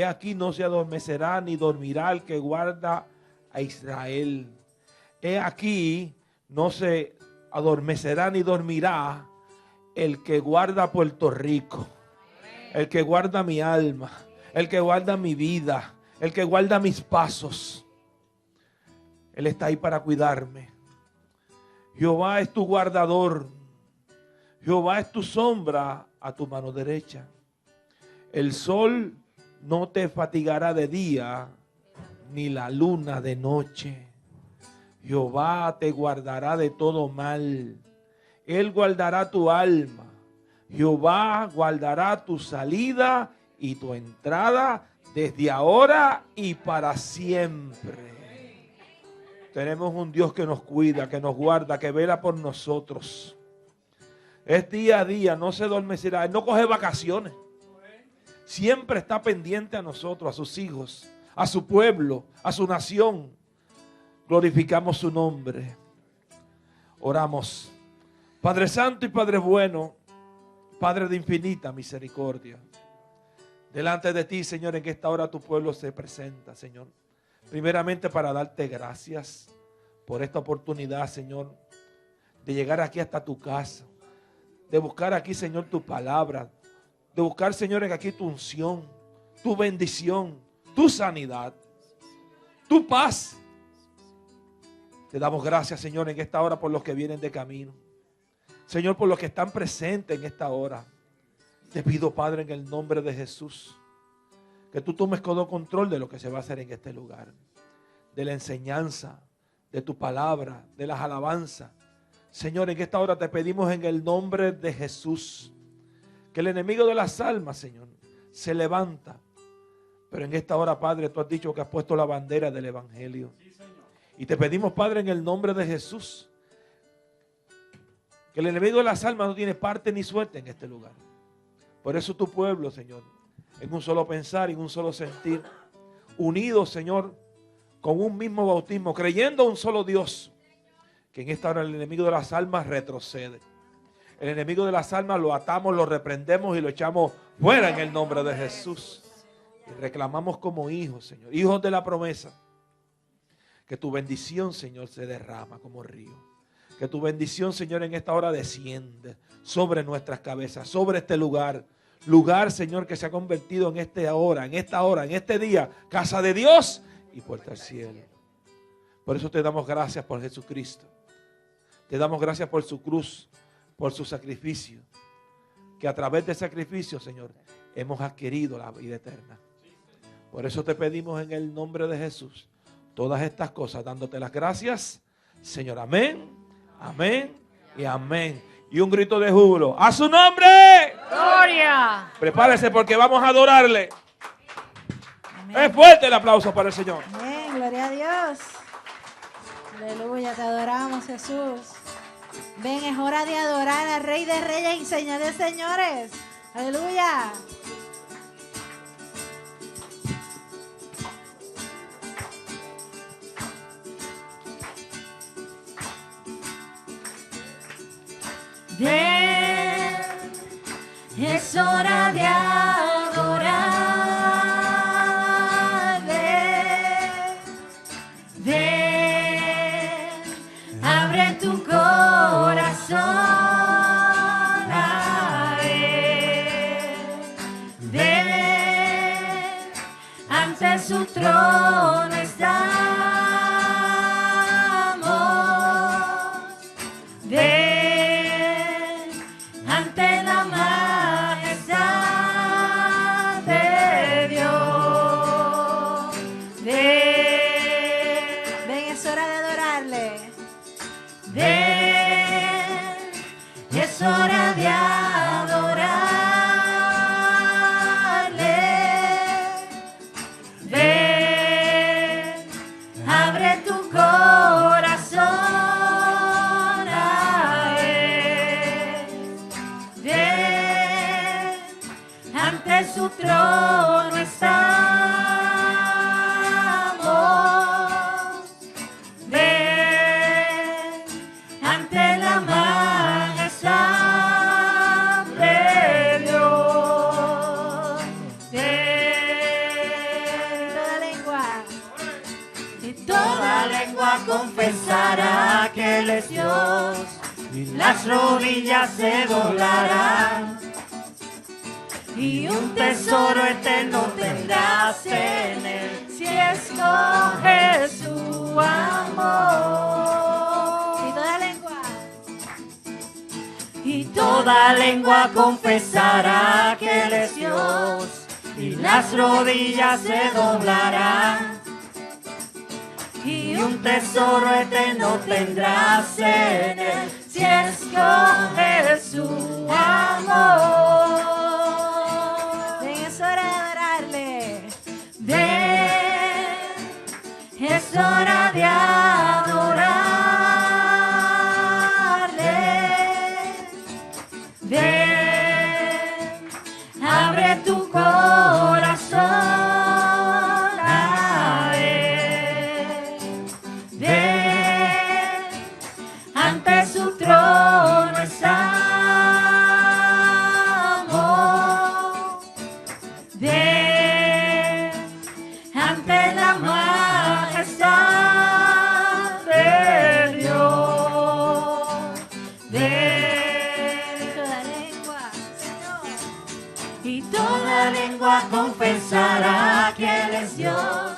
He aquí no se adormecerá ni dormirá el que guarda a Israel. He aquí no se adormecerá ni dormirá el que guarda Puerto Rico, el que guarda mi alma, el que guarda mi vida, el que guarda mis pasos. Él está ahí para cuidarme. Jehová es tu guardador. Jehová es tu sombra a tu mano derecha. El sol no te fatigará de día, ni la luna de noche. Jehová te guardará de todo mal. Él guardará tu alma. Jehová guardará tu salida y tu entrada desde ahora y para siempre. Tenemos un Dios que nos cuida, que nos guarda, que vela por nosotros. Es día a día, no se adormecerá. Él no coge vacaciones. Siempre está pendiente a nosotros, a sus hijos, a su pueblo, a su nación. Glorificamos su nombre. Oramos. Padre Santo y Padre bueno, Padre de infinita misericordia. Delante de ti, Señor, en esta hora tu pueblo se presenta, Señor. Primeramente para darte gracias por esta oportunidad, Señor, de llegar aquí hasta tu casa. De buscar aquí, Señor, tu palabra. De buscar, Señor, aquí tu unción, tu bendición, tu sanidad, tu paz. Te damos gracias, Señor, en esta hora por los que vienen de camino. Señor, por los que están presentes en esta hora. Te pido, Padre, en el nombre de Jesús, que tú tomes todo control de lo que se va a hacer en este lugar. De la enseñanza, de tu palabra, de las alabanzas. Señor, en esta hora te pedimos en el nombre de Jesús que el enemigo de las almas, Señor, se levanta. Pero en esta hora, Padre, tú has dicho que has puesto la bandera del Evangelio. Y te pedimos, Padre, en el nombre de Jesús, que el enemigo de las almas no tiene parte ni suerte en este lugar. Por eso tu pueblo, Señor, en un solo pensar y en un solo sentir, unidos, Señor, con un mismo bautismo, creyendo a un solo Dios, que en esta hora el enemigo de las almas retrocede. El enemigo de las almas lo atamos, lo reprendemos y lo echamos fuera en el nombre de Jesús. Y reclamamos como hijos, Señor, hijos de la promesa, que tu bendición, Señor, se derrama como río. Que tu bendición, Señor, en esta hora desciende sobre nuestras cabezas, sobre este lugar. Lugar, Señor, que se ha convertido en esta hora, en este día, casa de Dios y puerta al cielo. Por eso te damos gracias por Jesucristo. Te damos gracias por su cruz, por su sacrificio. Que a través del sacrificio, Señor, hemos adquirido la vida eterna. Por eso te pedimos en el nombre de Jesús todas estas cosas, dándote las gracias, Señor. Amén, amén y amén. Y un grito de júbilo. ¡A su nombre! ¡Gloria! Prepárese porque vamos a adorarle. Amén. Es fuerte el aplauso para el Señor. Amén, gloria a Dios. Aleluya, te adoramos, Jesús. Ven, es hora de adorar al Rey de Reyes y Señor de Señores. Aleluya. Ven, es hora de adorar. Ven, abre tu corazón a Él. Ven, ante su trono estamos. Ven. Es hora de adorarle. Ven, abre tu corazón a Él. Ven, ante su trono estamos. Ven, ante la majestad de Dios. Ven, lengua confesará que Él es Dios, y las rodillas se doblarán, y un tesoro eterno tendrás en Él, si escoges su amor. Y toda lengua confesará que Él es Dios, y las rodillas se doblarán, y un tesoro eterno tendrás en Él, si escoges su amor. Ven, es hora de adorarle. Ven, es hora de adorarle. Ven, abre tu corazón a Él. Ven, ante su trono estamos. Ven, ante la majestad de Dios. Ven, y toda lengua confesará que Él es Dios,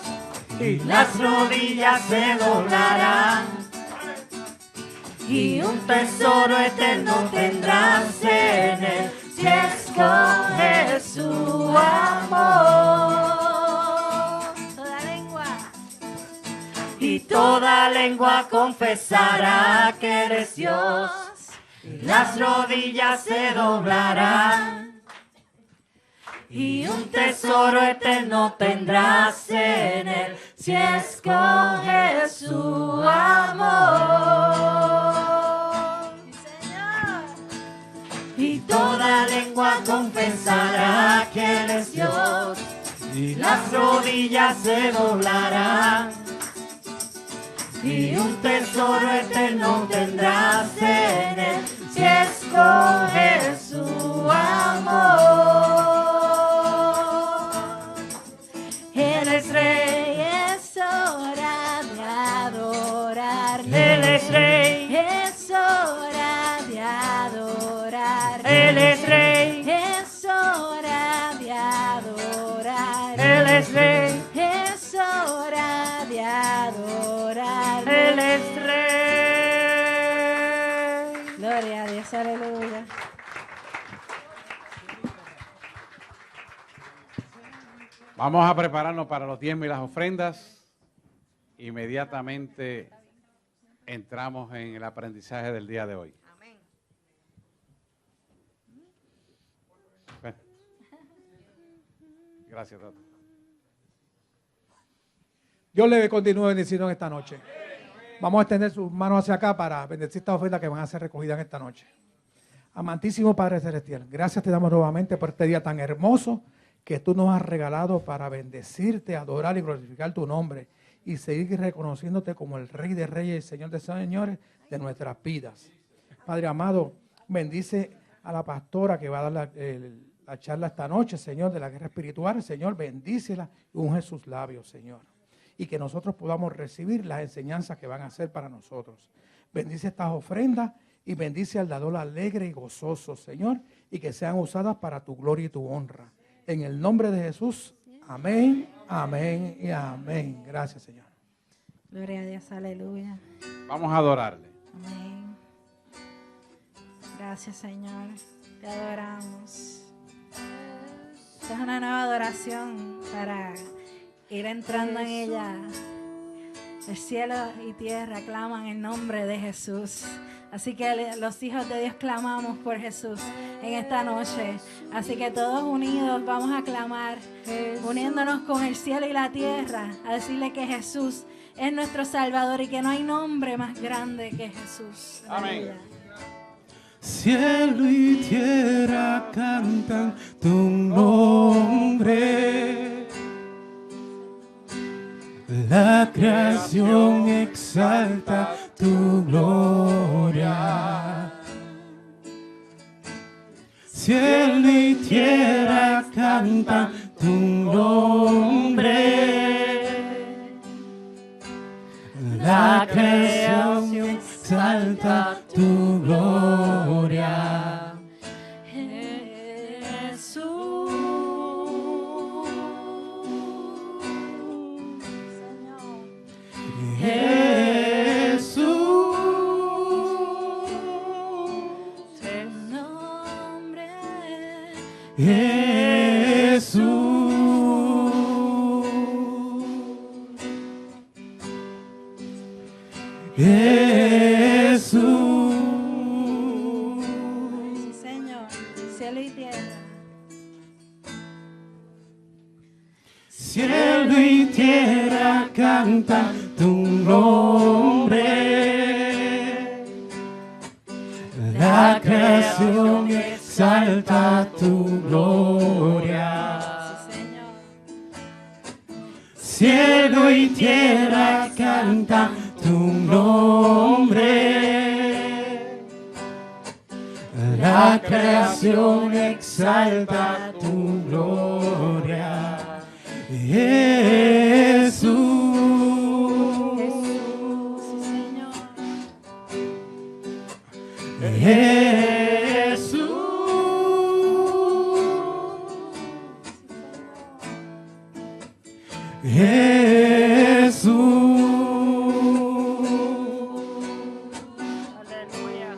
y las rodillas se doblarán, y un tesoro eterno tendrás en Él, si escoges su amor. Toda lengua. Y toda lengua confesará que Él es Dios, y las rodillas se doblarán, y un tesoro eterno tendrás en Él, si escoges su amor. Señor. Y toda lengua confesará que Él es Dios, y las rodillas se doblarán, y un tesoro eterno tendrás en Él, si escoges su amor. Él es Rey, Es hora de adorarle. Él es Rey, Es hora de adorarle. Él es Rey, Es hora de adorarle. Él es Rey, Es hora de adorarle. Él es Rey. Gloria a Dios, aleluya. Vamos a prepararnos para los diezmos y las ofrendas. Inmediatamente entramos en el aprendizaje del día de hoy. Ven. Gracias, Tato. Dios le continúe bendiciendo en esta noche. Vamos a extender sus manos hacia acá para bendecir estas ofrendas que van a ser recogidas en esta noche. Amantísimo Padre Celestial, gracias te damos nuevamente por este día tan hermoso que tú nos has regalado para bendecirte, adorar y glorificar tu nombre y seguir reconociéndote como el Rey de Reyes y el Señor de Señores de nuestras vidas. Padre amado, bendice a la pastora que va a dar la charla esta noche, Señor, de la guerra espiritual. Señor, bendícela y unge sus labios, Señor. Y que nosotros podamos recibir las enseñanzas que van a hacer para nosotros. Bendice estas ofrendas y bendice al dador alegre y gozoso, Señor, y que sean usadas para tu gloria y tu honra. En el nombre de Jesús, amén, amén y amén. Gracias, Señor. Gloria a Dios, aleluya. Vamos a adorarle. Amén. Gracias, Señor. Te adoramos. Esta es una nueva adoración para ir entrando en ella. El cielo y tierra claman el nombre de Jesús. Así que los hijos de Dios clamamos por Jesús en esta noche. Así que todos unidos vamos a clamar, uniéndonos con el cielo y la tierra, a decirle que Jesús es nuestro Salvador y que no hay nombre más grande que Jesús. Amén. Aleluya. Cielo y tierra cantan tu nombre. La creación exalta tu gloria. Cielo y tierra cantan tu nombre. La Sí, Señor, cielo y tierra. Cielo y tierra cantan tu nombre. La creación exalta tu gloria. Sí, Señor. Cielo y tierra cantan tu nombre. La creación exalta tu gloria. Jesús. Sí, Señor. Aleluya.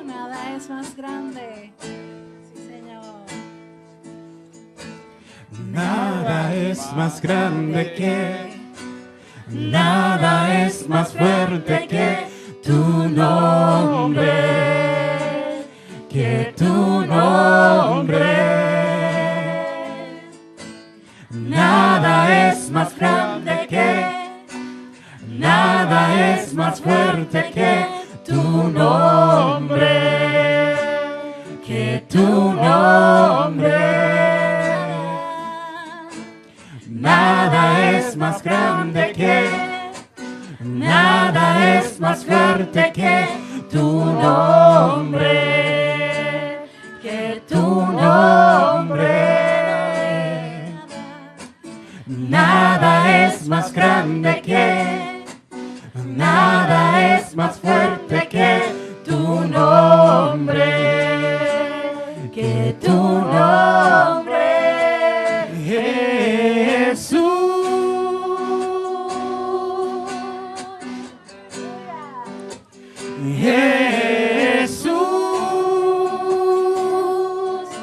Nada es más grande. Sí, Señor. Nada es más grande que, nada es más fuerte que tu nombre, que tu nombre. Nada es más grande que, nada es más fuerte que tu nombre, que tu nombre. Nada es más grande que, nada es más fuerte que tu nombre, que tu nombre. Nada es más grande que, nada es más fuerte que tu nombre, que tu nombre.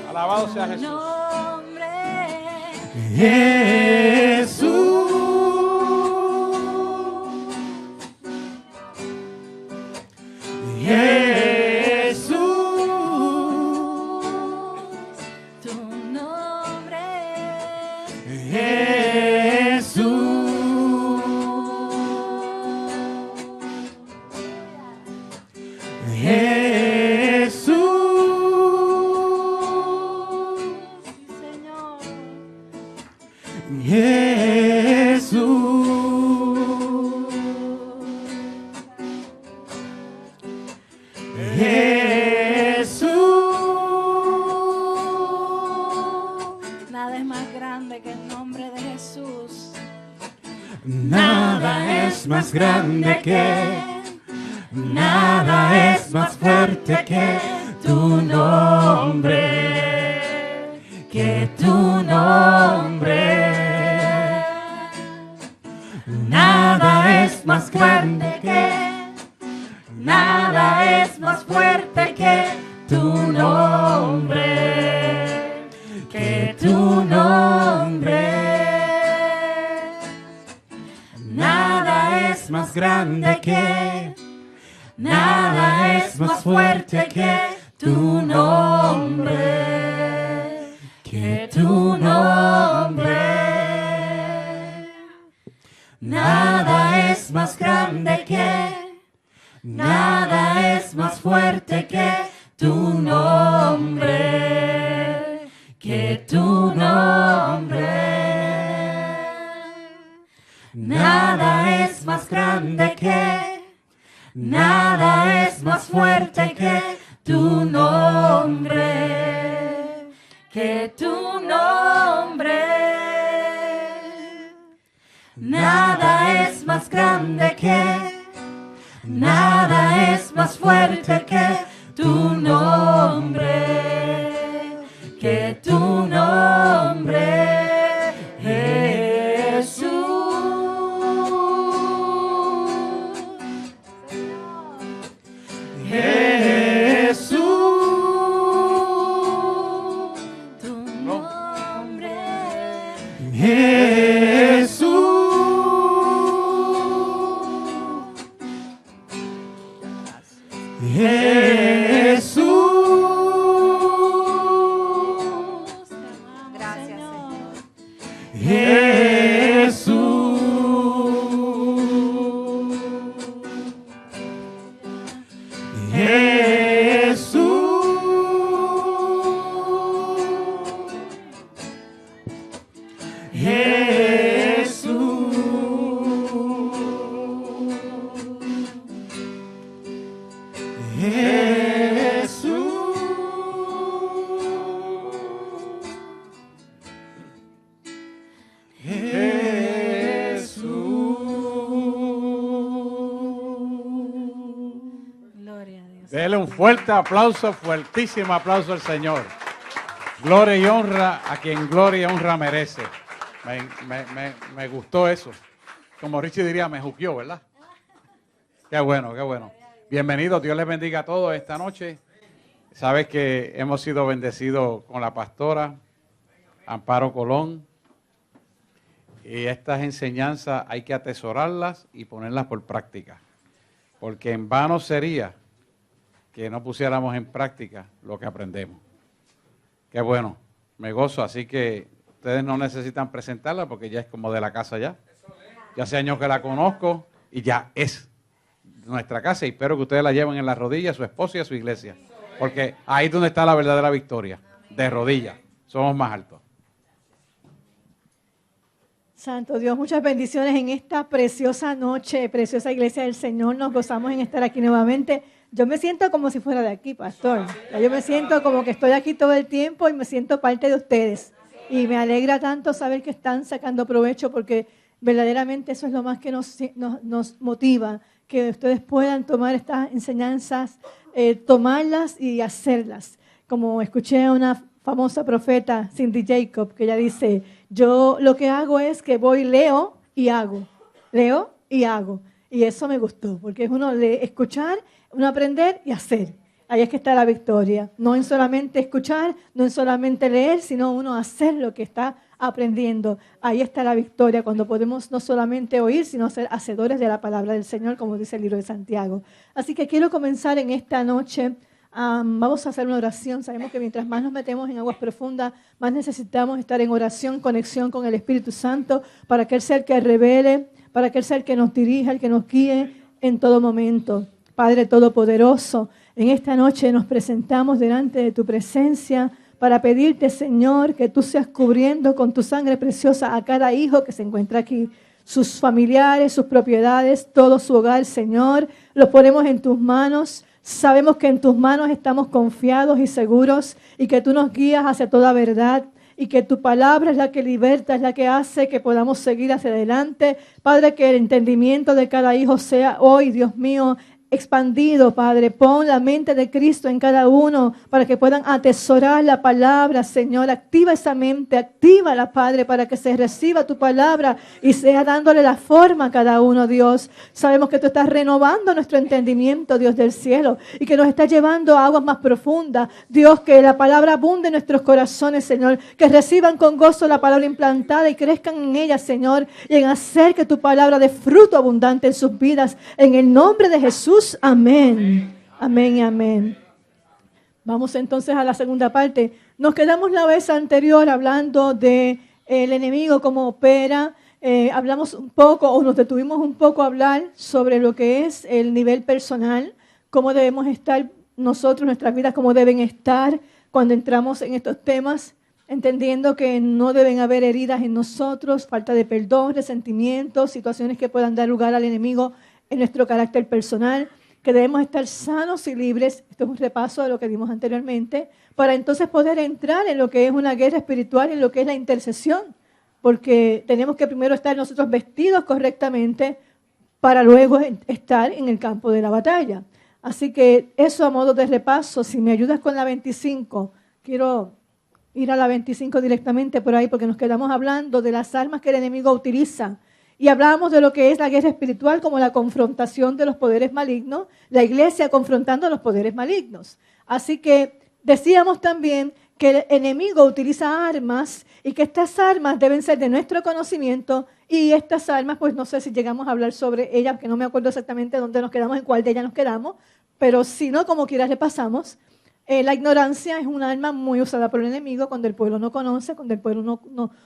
Alabado sea Jesús. Nombre. Tu nombre. Señor. Nada es más grande que el nombre de Jesús. Nada es más grande que, nada es más fuerte que tu nombre, que tu nombre. Nada es más grande que, nada es más fuerte que tu nombre, que tu nombre. Nada es más grande que, nada es más fuerte que tu nombre, que tu nombre. Nada es más grande que, nada es más fuerte que tu nombre, que tu nombre. Nada es más grande que, nada es más fuerte que tu nombre, que tu nombre. Nada es más grande que, nada es más fuerte que tu nombre, que tu nombre. Jesús. Gracias, Señor. Jesús. Gloria a Dios. Dele un fuerte aplauso, fuertísimo aplauso al Señor. Gloria y honra a quien gloria y honra merece. Me gustó eso. Como Richie diría, me juqueó, ¿verdad? Qué bueno, qué bueno. Bienvenidos, Dios les bendiga a todos esta noche. Sabes que hemos sido bendecidos con la pastora Amparo Colón. Y estas enseñanzas hay que atesorarlas y ponerlas por práctica. Porque en vano sería que no pusiéramos en práctica lo que aprendemos. Qué bueno, me gozo. Así que ustedes no necesitan presentarla porque ya es como de la casa ya. Ya hace años que la conozco y ya es nuestra casa. Y espero que ustedes la lleven en las rodillas, a su esposo y a su iglesia. Porque ahí es donde está la verdadera victoria. De rodillas. Somos más altos. Santo Dios, muchas bendiciones en esta preciosa noche, preciosa iglesia del Señor. Nos gozamos en estar aquí nuevamente. Yo me siento como si fuera de aquí, pastor. Yo me siento como que estoy aquí todo el tiempo y me siento parte de ustedes. Y me alegra tanto saber que están sacando provecho porque verdaderamente eso es lo más que nos motiva, que ustedes puedan tomar estas enseñanzas, tomarlas y hacerlas. Como escuché a una famosa profeta, Cindy Jacob, que ella dice, yo lo que hago es que voy, leo y hago. Leo y hago. Y eso me gustó, porque es uno de escuchar, uno aprender y hacer. Ahí es que está la victoria. No en solamente escuchar, no en solamente leer, sino uno hacer lo que está aprendiendo. Ahí está la victoria, cuando podemos no solamente oír, sino ser hacedores de la palabra del Señor, como dice el libro de Santiago. Así que quiero comenzar en esta noche. Vamos a hacer una oración. Sabemos que mientras más nos metemos en aguas profundas, más necesitamos estar en oración, conexión con el Espíritu Santo, para que Él sea el que revele, para que Él sea el que nos dirija, el que nos guíe en todo momento. Padre Todopoderoso, en esta noche nos presentamos delante de tu presencia para pedirte, Señor, que tú seas cubriendo con tu sangre preciosa a cada hijo que se encuentra aquí, sus familiares, sus propiedades, todo su hogar, Señor. Los ponemos en tus manos. Sabemos que en tus manos estamos confiados y seguros y que tú nos guías hacia toda verdad y que tu palabra es la que liberta, es la que hace que podamos seguir hacia adelante. Padre, que el entendimiento de cada hijo sea hoy, Dios mío, expandido, Padre. Pon la mente de Cristo en cada uno para que puedan atesorar la palabra, Señor. Activa esa mente, actívala, Padre, para que se reciba tu palabra y sea dándole la forma a cada uno, Dios. Sabemos que tú estás renovando nuestro entendimiento, Dios del cielo, y que nos estás llevando a aguas más profundas. Dios, que la palabra abunde en nuestros corazones, Señor. Que reciban con gozo la palabra implantada y crezcan en ella, Señor, y en hacer que tu palabra dé fruto abundante en sus vidas. En el nombre de Jesús. Amén, amén y amén. Vamos entonces a la segunda parte. Nos quedamos la vez anterior hablando de el enemigo, cómo opera. Hablamos un poco, o nos detuvimos un poco a hablar sobre lo que es el nivel personal, cómo debemos estar nosotros, nuestras vidas, cómo deben estar cuando entramos en estos temas, entendiendo que no deben haber heridas en nosotros, falta de perdón, resentimientos, situaciones que puedan dar lugar al enemigo en nuestro carácter personal, que debemos estar sanos y libres. Esto es un repaso de lo que vimos anteriormente, para entonces poder entrar en lo que es una guerra espiritual, en lo que es la intercesión, porque tenemos que primero estar nosotros vestidos correctamente para luego estar en el campo de la batalla. Así que eso a modo de repaso. Si me ayudas con la 25, quiero ir a la 25 directamente por ahí, porque nos quedamos hablando de las armas que el enemigo utiliza. Y hablábamos de lo que es la guerra espiritual como la confrontación de los poderes malignos, la iglesia confrontando a los poderes malignos. Así que decíamos también que el enemigo utiliza armas y que estas armas deben ser de nuestro conocimiento, y estas armas, pues no sé si llegamos a hablar sobre ellas, que no me acuerdo exactamente dónde nos quedamos, en cuál de ellas nos quedamos, pero si no, como quieras le pasamos. La ignorancia es un arma muy usada por el enemigo cuando el pueblo no conoce, cuando el pueblo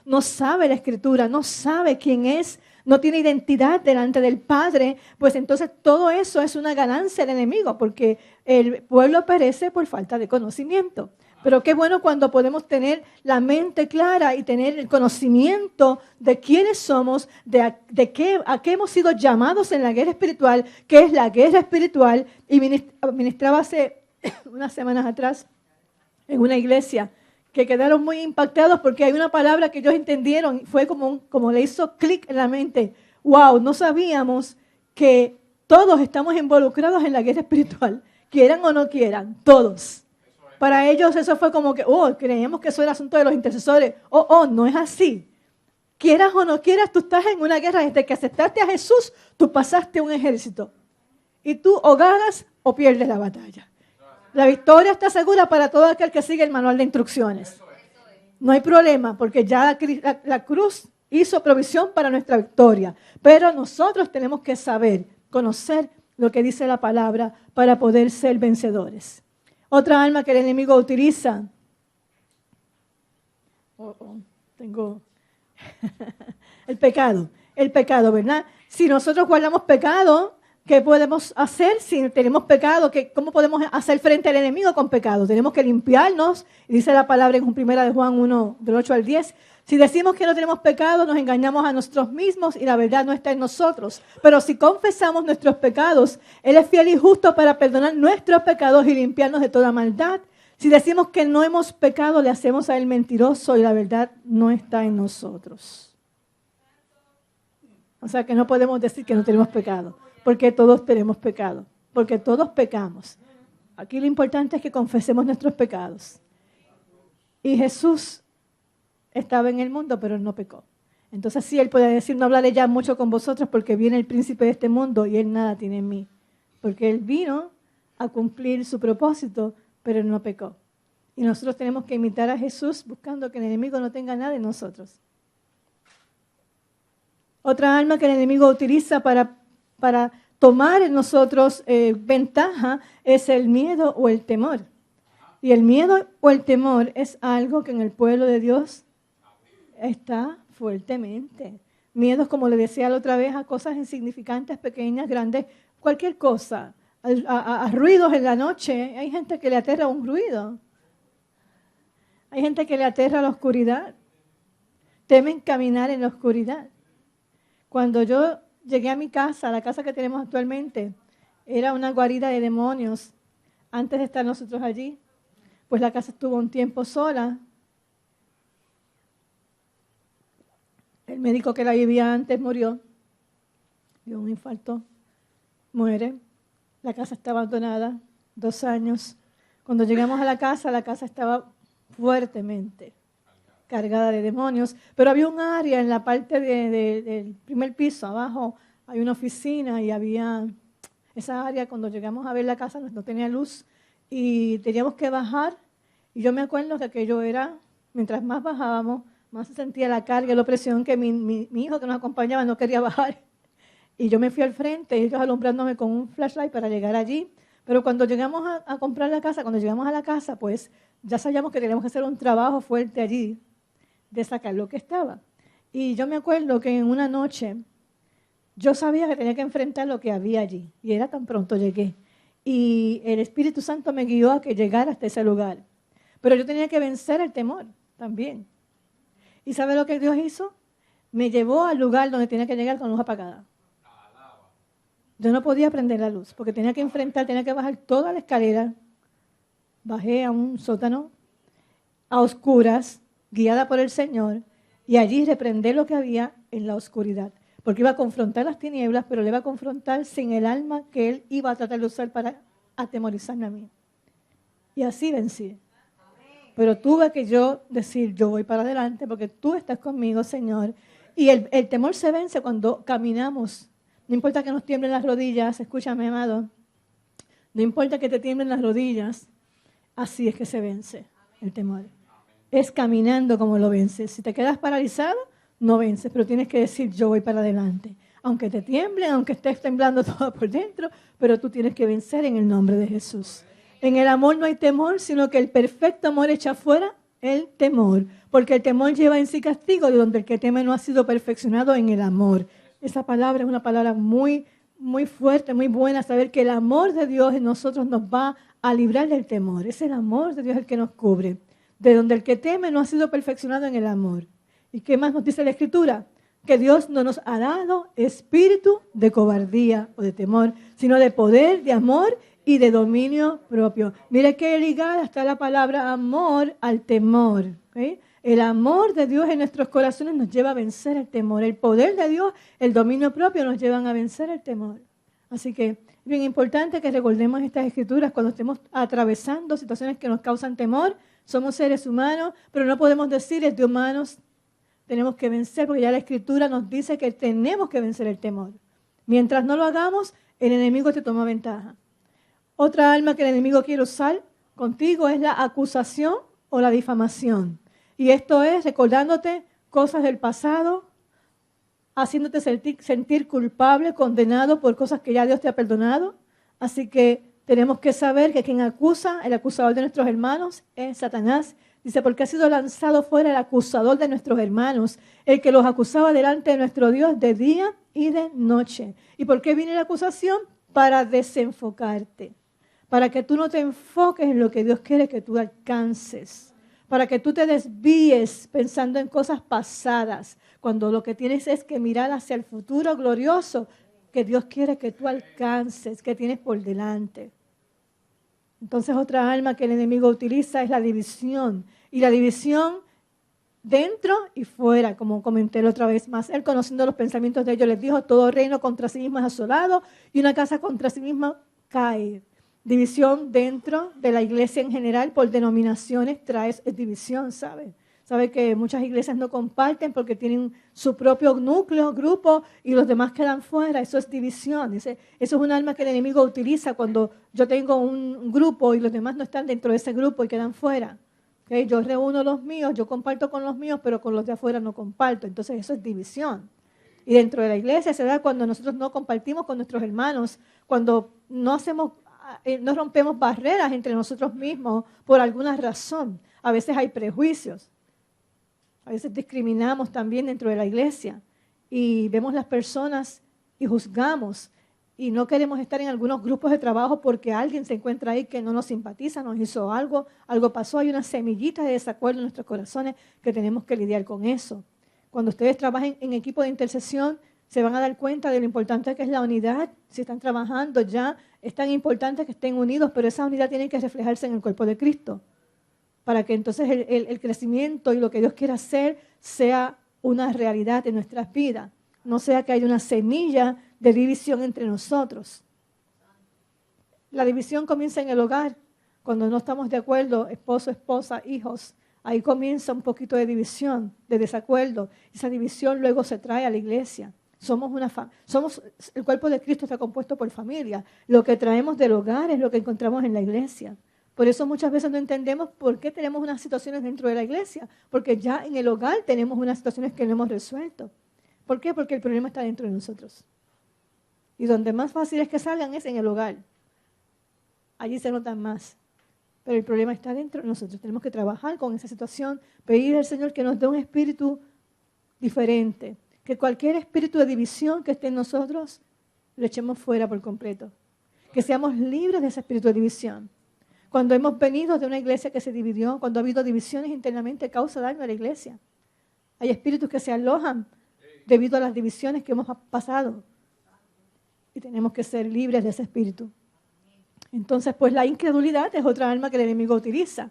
no sabe la Escritura, no sabe quién es, no tiene identidad delante del Padre, pues entonces todo eso es una ganancia del enemigo, porque el pueblo perece por falta de conocimiento. Pero qué bueno cuando podemos tener la mente clara y tener el conocimiento de quiénes somos, a qué hemos sido llamados en la guerra espiritual, qué es la guerra espiritual. Y ministraba hace unas semanas atrás en una iglesia que quedaron muy impactados porque hay una palabra que ellos entendieron, fue como le hizo clic en la mente. Wow, no sabíamos que todos estamos involucrados en la guerra espiritual, quieran o no quieran, todos. Para ellos eso fue como que, creíamos que eso era asunto de los intercesores. No es así. Quieras o no quieras, tú estás en una guerra. Desde que aceptaste a Jesús, tú pasaste un ejército. Y tú o ganas o pierdes la batalla. La victoria está segura para todo aquel que sigue el manual de instrucciones. No hay problema, porque ya la cruz hizo provisión para nuestra victoria. Pero nosotros tenemos que saber, conocer lo que dice la palabra para poder ser vencedores. Otra arma que el enemigo utiliza. Tengo el pecado, ¿verdad? Si nosotros guardamos pecado, ¿qué podemos hacer si tenemos pecado? ¿Cómo podemos hacer frente al enemigo con pecado? Tenemos que limpiarnos. Y dice la palabra en 1 de Juan 1, del 8 al 10. Si decimos que no tenemos pecado, nos engañamos a nosotros mismos y la verdad no está en nosotros. Pero si confesamos nuestros pecados, Él es fiel y justo para perdonar nuestros pecados y limpiarnos de toda maldad. Si decimos que no hemos pecado, le hacemos a Él mentiroso y la verdad no está en nosotros. O sea que no podemos decir que no tenemos pecado, porque todos tenemos pecado, porque todos pecamos. Aquí lo importante es que confesemos nuestros pecados. Y Jesús estaba en el mundo, pero Él no pecó. Entonces sí, Él puede decir, no hablaré ya mucho con vosotros porque viene el príncipe de este mundo y Él nada tiene en mí. Porque Él vino a cumplir su propósito, pero Él no pecó. Y nosotros tenemos que imitar a Jesús buscando que el enemigo no tenga nada en nosotros. Otra arma que el enemigo utiliza para tomar en nosotros ventaja es el miedo o el temor. Y el miedo o el temor es algo que en el pueblo de Dios está fuertemente. Miedos, como le decía la otra vez, a cosas insignificantes, pequeñas, grandes, cualquier cosa. A ruidos en la noche. Hay gente que le aterra un ruido. Hay gente que le aterra la oscuridad. Temen caminar en la oscuridad. Cuando yo llegué a mi casa, la casa que tenemos actualmente, era una guarida de demonios. Antes de estar nosotros allí, pues la casa estuvo un tiempo sola. El médico que la vivía antes murió, dio un infarto, muere. La casa está abandonada, 2 años. Cuando llegamos a la casa estaba fuertemente cargada de demonios, pero había un área en la parte del primer piso, abajo hay una oficina y había esa área. Cuando llegamos a ver la casa no tenía luz y teníamos que bajar, y yo me acuerdo que aquello era, mientras más bajábamos, más se sentía la carga y la opresión, que mi hijo que nos acompañaba no quería bajar. Y yo me fui al frente, ellos alumbrándome con un flashlight para llegar allí. Pero cuando llegamos a comprar la casa, cuando llegamos a la casa, pues ya sabíamos que teníamos que hacer un trabajo fuerte allí de sacar lo que estaba. Y yo me acuerdo que en una noche yo sabía que tenía que enfrentar lo que había allí. Y era tan pronto llegué. Y el Espíritu Santo me guió a que llegara hasta ese lugar. Pero yo tenía que vencer el temor también. ¿Y sabe lo que Dios hizo? Me llevó al lugar donde tenía que llegar con luz apagada. Yo no podía prender la luz porque tenía que enfrentar, tenía que bajar toda la escalera. Bajé a un sótano a oscuras, guiada por el Señor, y allí reprender lo que había en la oscuridad. Porque iba a confrontar las tinieblas, pero le iba a confrontar sin el alma que Él iba a tratar de usar para atemorizarme a mí. Y así vencí. Pero tuve que yo decir, yo voy para adelante porque tú estás conmigo, Señor. Y el temor se vence cuando caminamos. No importa que nos tiemblen las rodillas, escúchame, amado. No importa que te tiemblen las rodillas, así es que se vence el temor. Es caminando como lo vences. Si te quedas paralizado, no vences, pero tienes que decir, yo voy para adelante. aunque te tiemblen, aunque estés temblando todo por dentro, pero tú tienes que vencer en el nombre de Jesús. En el amor no hay temor, sino que el perfecto amor echa fuera el temor, porque el temor lleva en sí castigo, de donde el que teme no ha sido perfeccionado en el amor. Esa palabra es una palabra muy, muy fuerte, muy buena, saber que el amor de Dios en nosotros nos va a librar del temor. Es el amor de Dios el que nos cubre, de donde el que teme no ha sido perfeccionado en el amor. ¿Y qué más nos dice la Escritura? Que Dios no nos ha dado espíritu de cobardía o de temor, sino de poder, de amor y de dominio propio. Mire qué ligada está la palabra amor al temor. ¿Okay? El amor de Dios en nuestros corazones nos lleva a vencer el temor. El poder de Dios, el dominio propio nos llevan a vencer el temor. Así que es bien importante que recordemos estas escrituras cuando estemos atravesando situaciones que nos causan temor. Somos seres humanos, pero no podemos decir es de humanos. Tenemos que vencer porque ya la escritura nos dice que tenemos que vencer el temor. Mientras no lo hagamos, el enemigo te toma ventaja. Otra arma que el enemigo quiere usar contigo es la acusación o la difamación. Y esto es recordándote cosas del pasado, haciéndote sentir culpable, condenado por cosas que ya Dios te ha perdonado. Así que tenemos que saber que quien acusa, el acusador de nuestros hermanos, es Satanás. Dice, porque ha sido lanzado fuera el acusador de nuestros hermanos, el que los acusaba delante de nuestro Dios de día y de noche. ¿Y por qué viene la acusación? Para desenfocarte, para que tú no te enfoques en lo que Dios quiere que tú alcances, para que tú te desvíes pensando en cosas pasadas, cuando lo que tienes es que mirar hacia el futuro glorioso que Dios quiere que tú alcances, que tienes por delante. Entonces otra arma que el enemigo utiliza es la división. Y la división dentro y fuera, como comenté la otra vez más. Él, conociendo los pensamientos de ellos, les dijo, todo reino contra sí mismo es asolado y una casa contra sí misma cae. División dentro de la iglesia en general, por denominaciones, trae división, ¿sabe? Sabe que muchas iglesias no comparten porque tienen su propio núcleo, grupo, y los demás quedan fuera. Eso es división. Eso es un arma que el enemigo utiliza cuando yo tengo un grupo y los demás no están dentro de ese grupo y quedan fuera. ¿Okay? Yo reúno los míos, yo comparto con los míos, pero con los de afuera no comparto. Entonces eso es división. Y dentro de la iglesia se da cuando nosotros no compartimos con nuestros hermanos, cuando no rompemos barreras entre nosotros mismos por alguna razón. A veces hay prejuicios. A veces discriminamos también dentro de la iglesia y vemos las personas y juzgamos y no queremos estar en algunos grupos de trabajo porque alguien se encuentra ahí que no nos simpatiza, nos hizo algo pasó, hay una semillita de desacuerdo en nuestros corazones que tenemos que lidiar con eso. Cuando ustedes trabajen en equipo de intercesión, se van a dar cuenta de lo importante que es la unidad. Si están trabajando ya, es tan importante que estén unidos, pero esa unidad tiene que reflejarse en el cuerpo de Cristo, para que entonces el crecimiento y lo que Dios quiera hacer sea una realidad en nuestras vidas. No sea que haya una semilla de división entre nosotros. La división comienza en el hogar, cuando no estamos de acuerdo, esposo, esposa, hijos. Ahí comienza un poquito de división, de desacuerdo. Esa división luego se trae a la iglesia. El cuerpo de Cristo está compuesto por familia. Lo que traemos del hogar es lo que encontramos en la iglesia. Por eso muchas veces no entendemos por qué tenemos unas situaciones dentro de la iglesia, porque ya en el hogar tenemos unas situaciones que no hemos resuelto. ¿Por qué? Porque el problema está dentro de nosotros. Y donde más fácil es que salgan es en el hogar. Allí se notan más. Pero el problema está dentro de nosotros. Tenemos que trabajar con esa situación, pedir al Señor que nos dé un espíritu diferente, que cualquier espíritu de división que esté en nosotros lo echemos fuera por completo. Que seamos libres de ese espíritu de división. Cuando hemos venido de una iglesia que se dividió, cuando ha habido divisiones internamente, causa daño a la iglesia. Hay espíritus que se alojan debido a las divisiones que hemos pasado. Y tenemos que ser libres de ese espíritu. Entonces, pues la incredulidad es otra arma que el enemigo utiliza.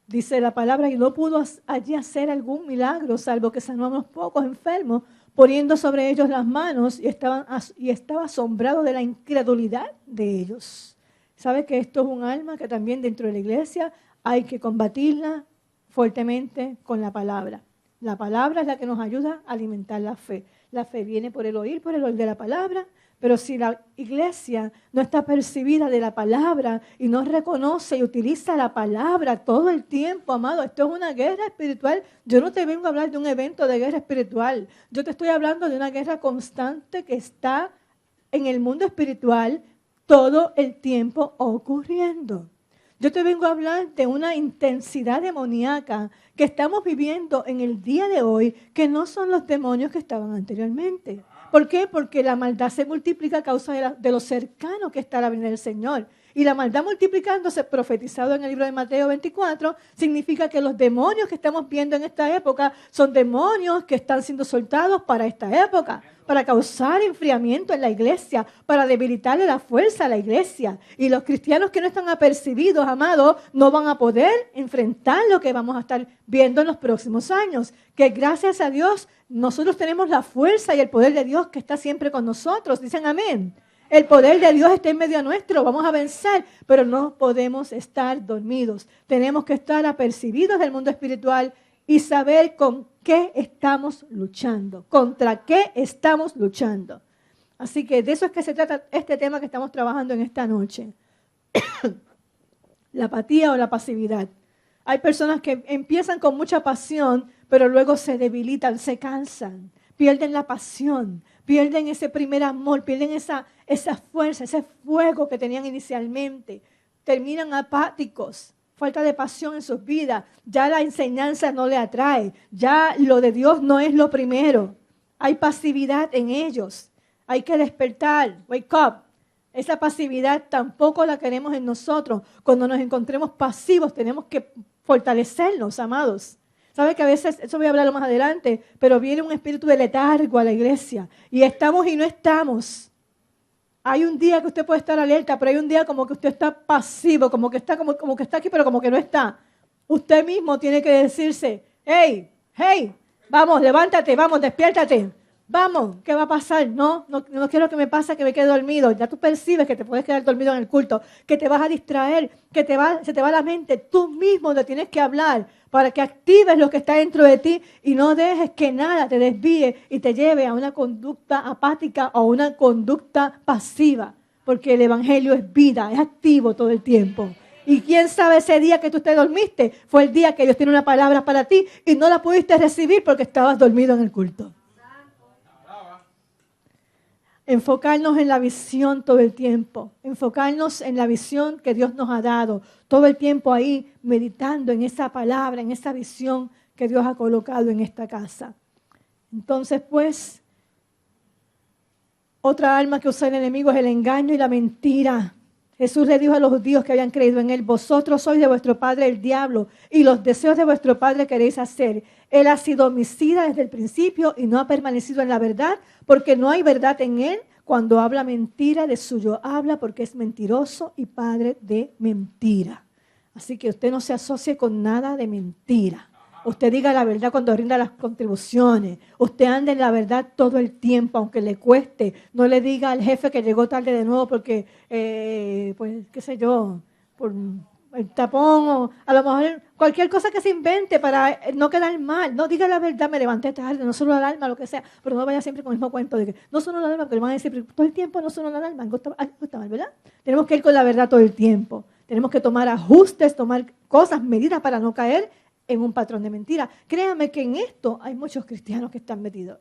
Dice la palabra, y no pudo allí hacer algún milagro, salvo que sanó a unos pocos enfermos, poniendo sobre ellos las manos, y estaba asombrado de la incredulidad de ellos. ¿Sabe que esto es un alma que también dentro de la iglesia hay que combatirla fuertemente con la palabra? La palabra es la que nos ayuda a alimentar la fe. La fe viene por el oír de la palabra, Pero si la iglesia no está percibida de la palabra y no reconoce y utiliza la palabra todo el tiempo, amado, esto es una guerra espiritual. Yo no te vengo a hablar de un evento de guerra espiritual. Yo te estoy hablando de una guerra constante que está en el mundo espiritual todo el tiempo ocurriendo. Yo te vengo a hablar de una intensidad demoníaca que estamos viviendo en el día de hoy, que no son los demonios que estaban anteriormente. ¿Por qué? Porque la maldad se multiplica a causa de lo cercano que está la venida del Señor. Y la maldad multiplicándose, profetizado en el libro de Mateo 24, significa que los demonios que estamos viendo en esta época son demonios que están siendo soltados para esta época, para causar enfriamiento en la iglesia, para debilitarle la fuerza a la iglesia. Y los cristianos que no están apercibidos, amados, no van a poder enfrentar lo que vamos a estar viendo en los próximos años. Que gracias a Dios, nosotros tenemos la fuerza y el poder de Dios que está siempre con nosotros. Dicen amén. El poder de Dios está en medio nuestro, vamos a vencer, pero no podemos estar dormidos. Tenemos que estar apercibidos del mundo espiritual y saber con qué estamos luchando, contra qué estamos luchando. Así que de eso es que se trata este tema que estamos trabajando en esta noche. La apatía o la pasividad. Hay personas que empiezan con mucha pasión, pero luego se debilitan, se cansan, pierden la pasión, pierden ese primer amor, pierden esa fuerza, ese fuego que tenían inicialmente. Terminan apáticos, falta de pasión en sus vidas. Ya la enseñanza no le atrae, ya lo de Dios no es lo primero. Hay pasividad en ellos. Hay que despertar, wake up. Esa pasividad tampoco la queremos en nosotros. Cuando nos encontremos pasivos tenemos que fortalecernos, amados. ¿Sabe que a veces, eso voy a hablarlo más adelante, pero viene un espíritu de letargo a la iglesia y estamos y no estamos? Hay un día que usted puede estar alerta, pero hay un día como que usted está pasivo, como que está aquí, pero como que no está. Usted mismo tiene que decirse, hey, vamos, levántate, vamos, despiértate. Vamos, ¿qué va a pasar? No quiero que me pase que me quede dormido. Ya tú percibes que te puedes quedar dormido en el culto, que te vas a distraer, que se te va la mente. Tú mismo le tienes que hablar para que actives lo que está dentro de ti y no dejes que nada te desvíe y te lleve a una conducta apática o una conducta pasiva. Porque el evangelio es vida, es activo todo el tiempo. Y quién sabe ese día que tú te dormiste, fue el día que Dios tiene una palabra para ti y no la pudiste recibir porque estabas dormido en el culto. Enfocarnos en la visión todo el tiempo, enfocarnos en la visión que Dios nos ha dado, todo el tiempo ahí meditando en esa palabra, en esa visión que Dios ha colocado en esta casa. Entonces, pues, otra arma que usa el enemigo es el engaño y la mentira. Jesús le dijo a los judíos que habían creído en él, vosotros sois de vuestro padre el diablo y los deseos de vuestro padre queréis hacer. Él ha sido homicida desde el principio y no ha permanecido en la verdad porque no hay verdad en él. Cuando habla mentira, de suyo habla porque es mentiroso y padre de mentira. Así que usted no se asocie con nada de mentira. Usted diga la verdad cuando rinda las contribuciones. Usted ande en la verdad todo el tiempo, aunque le cueste. No le diga al jefe que llegó tarde de nuevo porque, pues, qué sé yo, por el tapón o a lo mejor cualquier cosa que se invente para no quedar mal. No diga la verdad, me levanté tarde, no sonó la alarma, lo que sea. Pero no vaya siempre con el mismo cuento de que no sonó la alarma, porque le van a decir todo el tiempo no sonó la alarma. Algo está mal, ¿verdad? Tenemos que ir con la verdad todo el tiempo. Tenemos que tomar ajustes, tomar cosas, medidas para no caer en un patrón de mentira. Créame que en esto hay muchos cristianos que están metidos.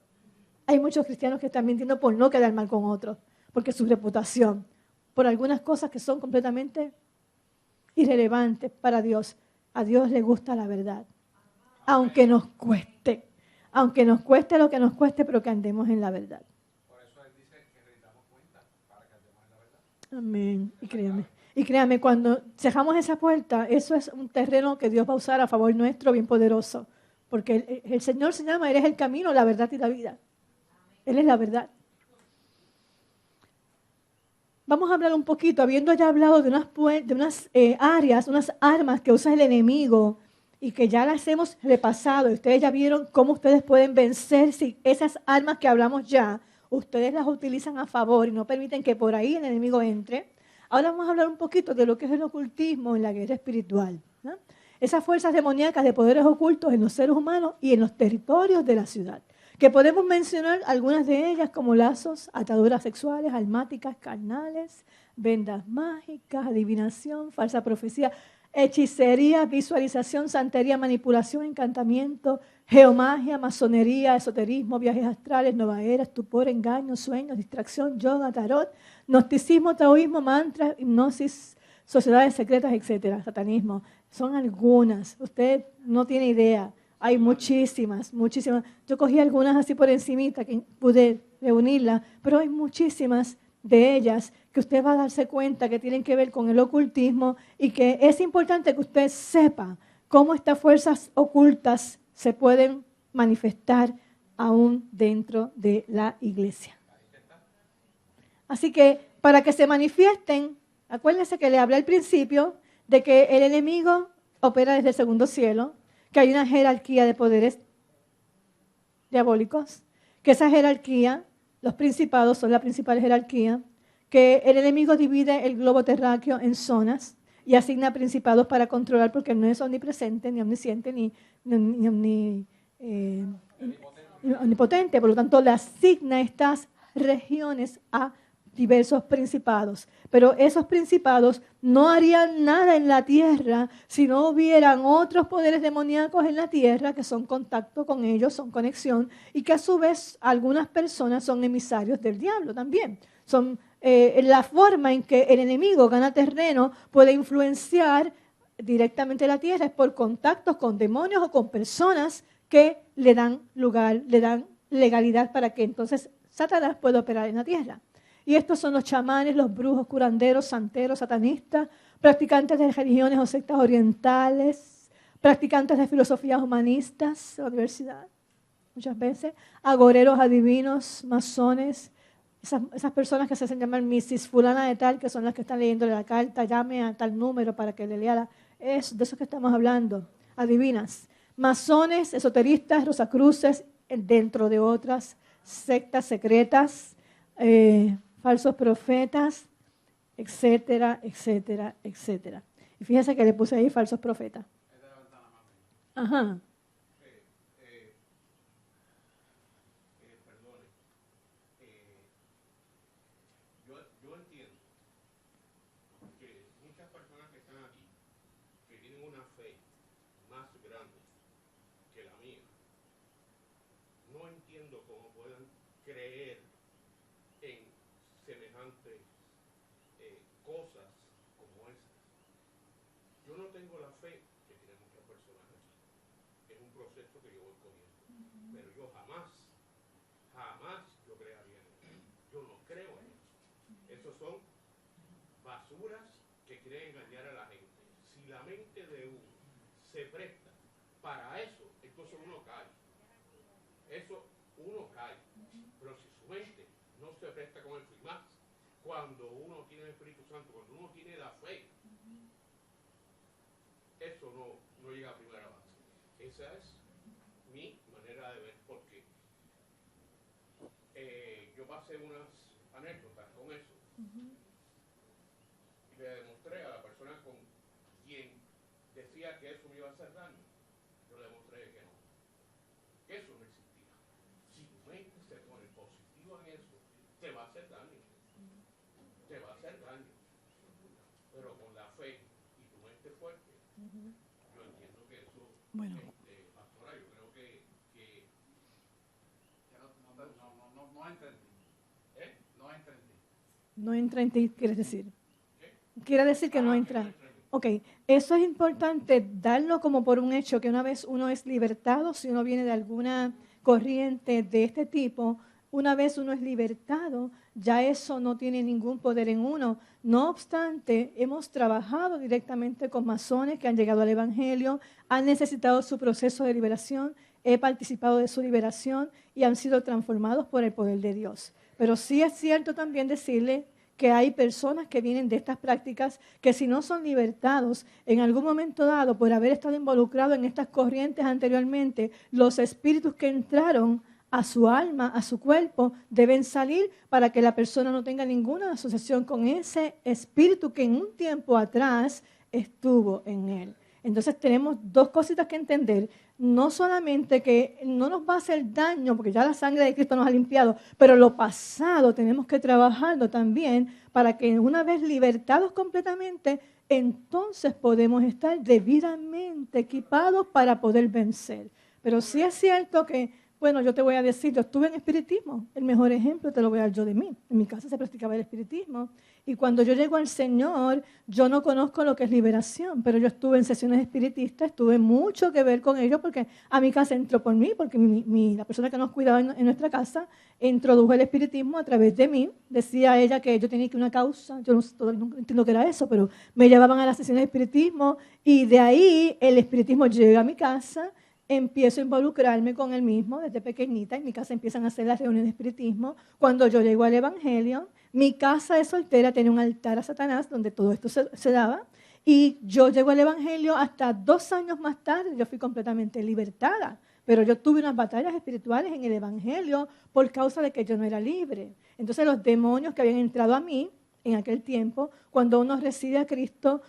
Hay muchos cristianos que están mintiendo por no quedar mal con otros, porque su reputación, por algunas cosas que son completamente irrelevantes para Dios. A Dios le gusta la verdad, aunque nos cueste lo que nos cueste, pero que andemos en la verdad. Por eso Él dice que rendamos cuenta para que andemos en la verdad. Amén. Y créame, cuando cerramos esa puerta, eso es un terreno que Dios va a usar a favor nuestro, bien poderoso. Porque el Señor se llama, Él es el camino, la verdad y la vida. Él es la verdad. Vamos a hablar un poquito, habiendo ya hablado de unas áreas, unas armas que usa el enemigo y que ya las hemos repasado. Ustedes ya vieron cómo ustedes pueden vencer si esas armas que hablamos ya, ustedes las utilizan a favor y no permiten que por ahí el enemigo entre. Ahora vamos a hablar un poquito de lo que es el ocultismo en la guerra espiritual, ¿no? Esas fuerzas demoníacas de poderes ocultos en los seres humanos y en los territorios de la ciudad, que podemos mencionar algunas de ellas como lazos, ataduras sexuales, almáticas, carnales, vendas mágicas, adivinación, falsa profecía, hechicería, visualización, santería, manipulación, encantamiento, geomagia, masonería, esoterismo, viajes astrales, nueva era, estupor, engaño, sueños, distracción, yoga, tarot, gnosticismo, taoísmo, mantras, hipnosis, sociedades secretas, etcétera, satanismo. Son algunas. Usted no tiene idea. Hay muchísimas, muchísimas. Yo cogí algunas así por encimita que pude reunirlas, pero hay muchísimas de ellas que usted va a darse cuenta que tienen que ver con el ocultismo y que es importante que usted sepa cómo estas fuerzas ocultas se pueden manifestar aún dentro de la iglesia. Así que para que se manifiesten, acuérdense que le hablé al principio de que el enemigo opera desde el segundo cielo, que hay una jerarquía de poderes diabólicos, que esa jerarquía, los principados son la principal jerarquía, que el enemigo divide el globo terráqueo en zonas y asigna principados para controlar, porque no es omnipresente, ni omnisciente, ni omnipotente. Por lo tanto, le asigna estas regiones a diversos principados. Pero esos principados no harían nada en la tierra si no hubieran otros poderes demoníacos en la tierra que son contacto con ellos, son conexión, y que a su vez algunas personas son emisarios del diablo también. Son la forma en que el enemigo gana terreno, puede influenciar directamente la tierra, es por contactos con demonios o con personas que le dan lugar, le dan legalidad para que entonces Satanás pueda operar en la tierra. Y estos son los chamanes, los brujos, curanderos, santeros, satanistas, practicantes de religiones o sectas orientales, practicantes de filosofías humanistas, la universidad, muchas veces, agoreros, adivinos, masones, esas personas que se hacen llamar Mrs. Fulana de tal, que son las que están leyéndole la carta, llame a tal número para que le lea es de eso que estamos hablando, adivinas. Masones, esoteristas, rosacruces, dentro de otras sectas secretas, falsos profetas, etcétera, etcétera, etcétera. Y fíjense que le puse ahí falsos profetas. Ajá. Yo entiendo que muchas personas que están aquí, que tienen una fe más grande que la mía, no entiendo cómo puedan creer en semejantes cosas como esas. Yo no tengo la fe que tienen muchas personas aquí. Es un proceso que yo voy cogiendo. Pero yo jamás yo crearía en eso. Yo no creo en eso. Esos son basuras que quieren engañar a la gente. Si la mente de uno se presta para eso, entonces uno cae. Eso uno cae. Pero si su mente no se presta con eso, y más cuando uno tiene el Espíritu Santo, cuando uno tiene la fe, eso no llega a primera base. Esa es mi manera de ver, porque yo pasé unas anécdotas con eso. Y le demostré a la persona con quien decía que eso me iba a hacer daño, yo le demostré que no, que eso no existía. Si tu mente se pone positiva en eso, te va a hacer daño, te va a hacer daño. Pero con la fe y tu mente fuerte, yo entiendo que eso, Bueno. pastora, yo creo que No entendí. No entendí. No entra en ti, quieres decir. Quiere decir que no entra. Ok, eso es importante darlo como por un hecho, que una vez uno es libertado, si uno viene de alguna corriente de este tipo, una vez uno es libertado, ya eso no tiene ningún poder en uno. No obstante, hemos trabajado directamente con masones que han llegado al Evangelio, han necesitado su proceso de liberación, he participado de su liberación y han sido transformados por el poder de Dios. Pero sí es cierto también decirle que hay personas que vienen de estas prácticas que si no son libertados en algún momento dado por haber estado involucrados en estas corrientes anteriormente, los espíritus que entraron a su alma, a su cuerpo, deben salir para que la persona no tenga ninguna asociación con ese espíritu que en un tiempo atrás estuvo en él. Entonces tenemos dos cositas que entender. No solamente que no nos va a hacer daño, porque ya la sangre de Cristo nos ha limpiado, pero lo pasado tenemos que trabajarlo también para que una vez libertados completamente, entonces podemos estar debidamente equipados para poder vencer. Pero sí es cierto que, bueno, yo te voy a decir, yo estuve en espiritismo. El mejor ejemplo te lo voy a dar yo de mí. En mi casa se practicaba el espiritismo. Y cuando yo llego al Señor, yo no conozco lo que es liberación, pero yo estuve en sesiones espiritistas, tuve mucho que ver con ello porque a mi casa entró por mí, porque la persona que nos cuidaba en nuestra casa introdujo el espiritismo a través de mí. Decía ella que yo tenía que una causa, yo no entiendo qué era eso, pero me llevaban a las sesiones de espiritismo y de ahí el espiritismo llega a mi casa. Empiezo a involucrarme con él mismo desde pequeñita. En mi casa empiezan a hacer las reuniones de espiritismo. Cuando yo llego al Evangelio, mi casa de soltera tiene un altar a Satanás donde todo esto se daba. Y yo llego al Evangelio hasta 2 años más tarde, yo fui completamente libertada. Pero yo tuve unas batallas espirituales en el Evangelio por causa de que yo no era libre. Entonces los demonios que habían entrado a mí en aquel tiempo, cuando uno recibe a Cristo,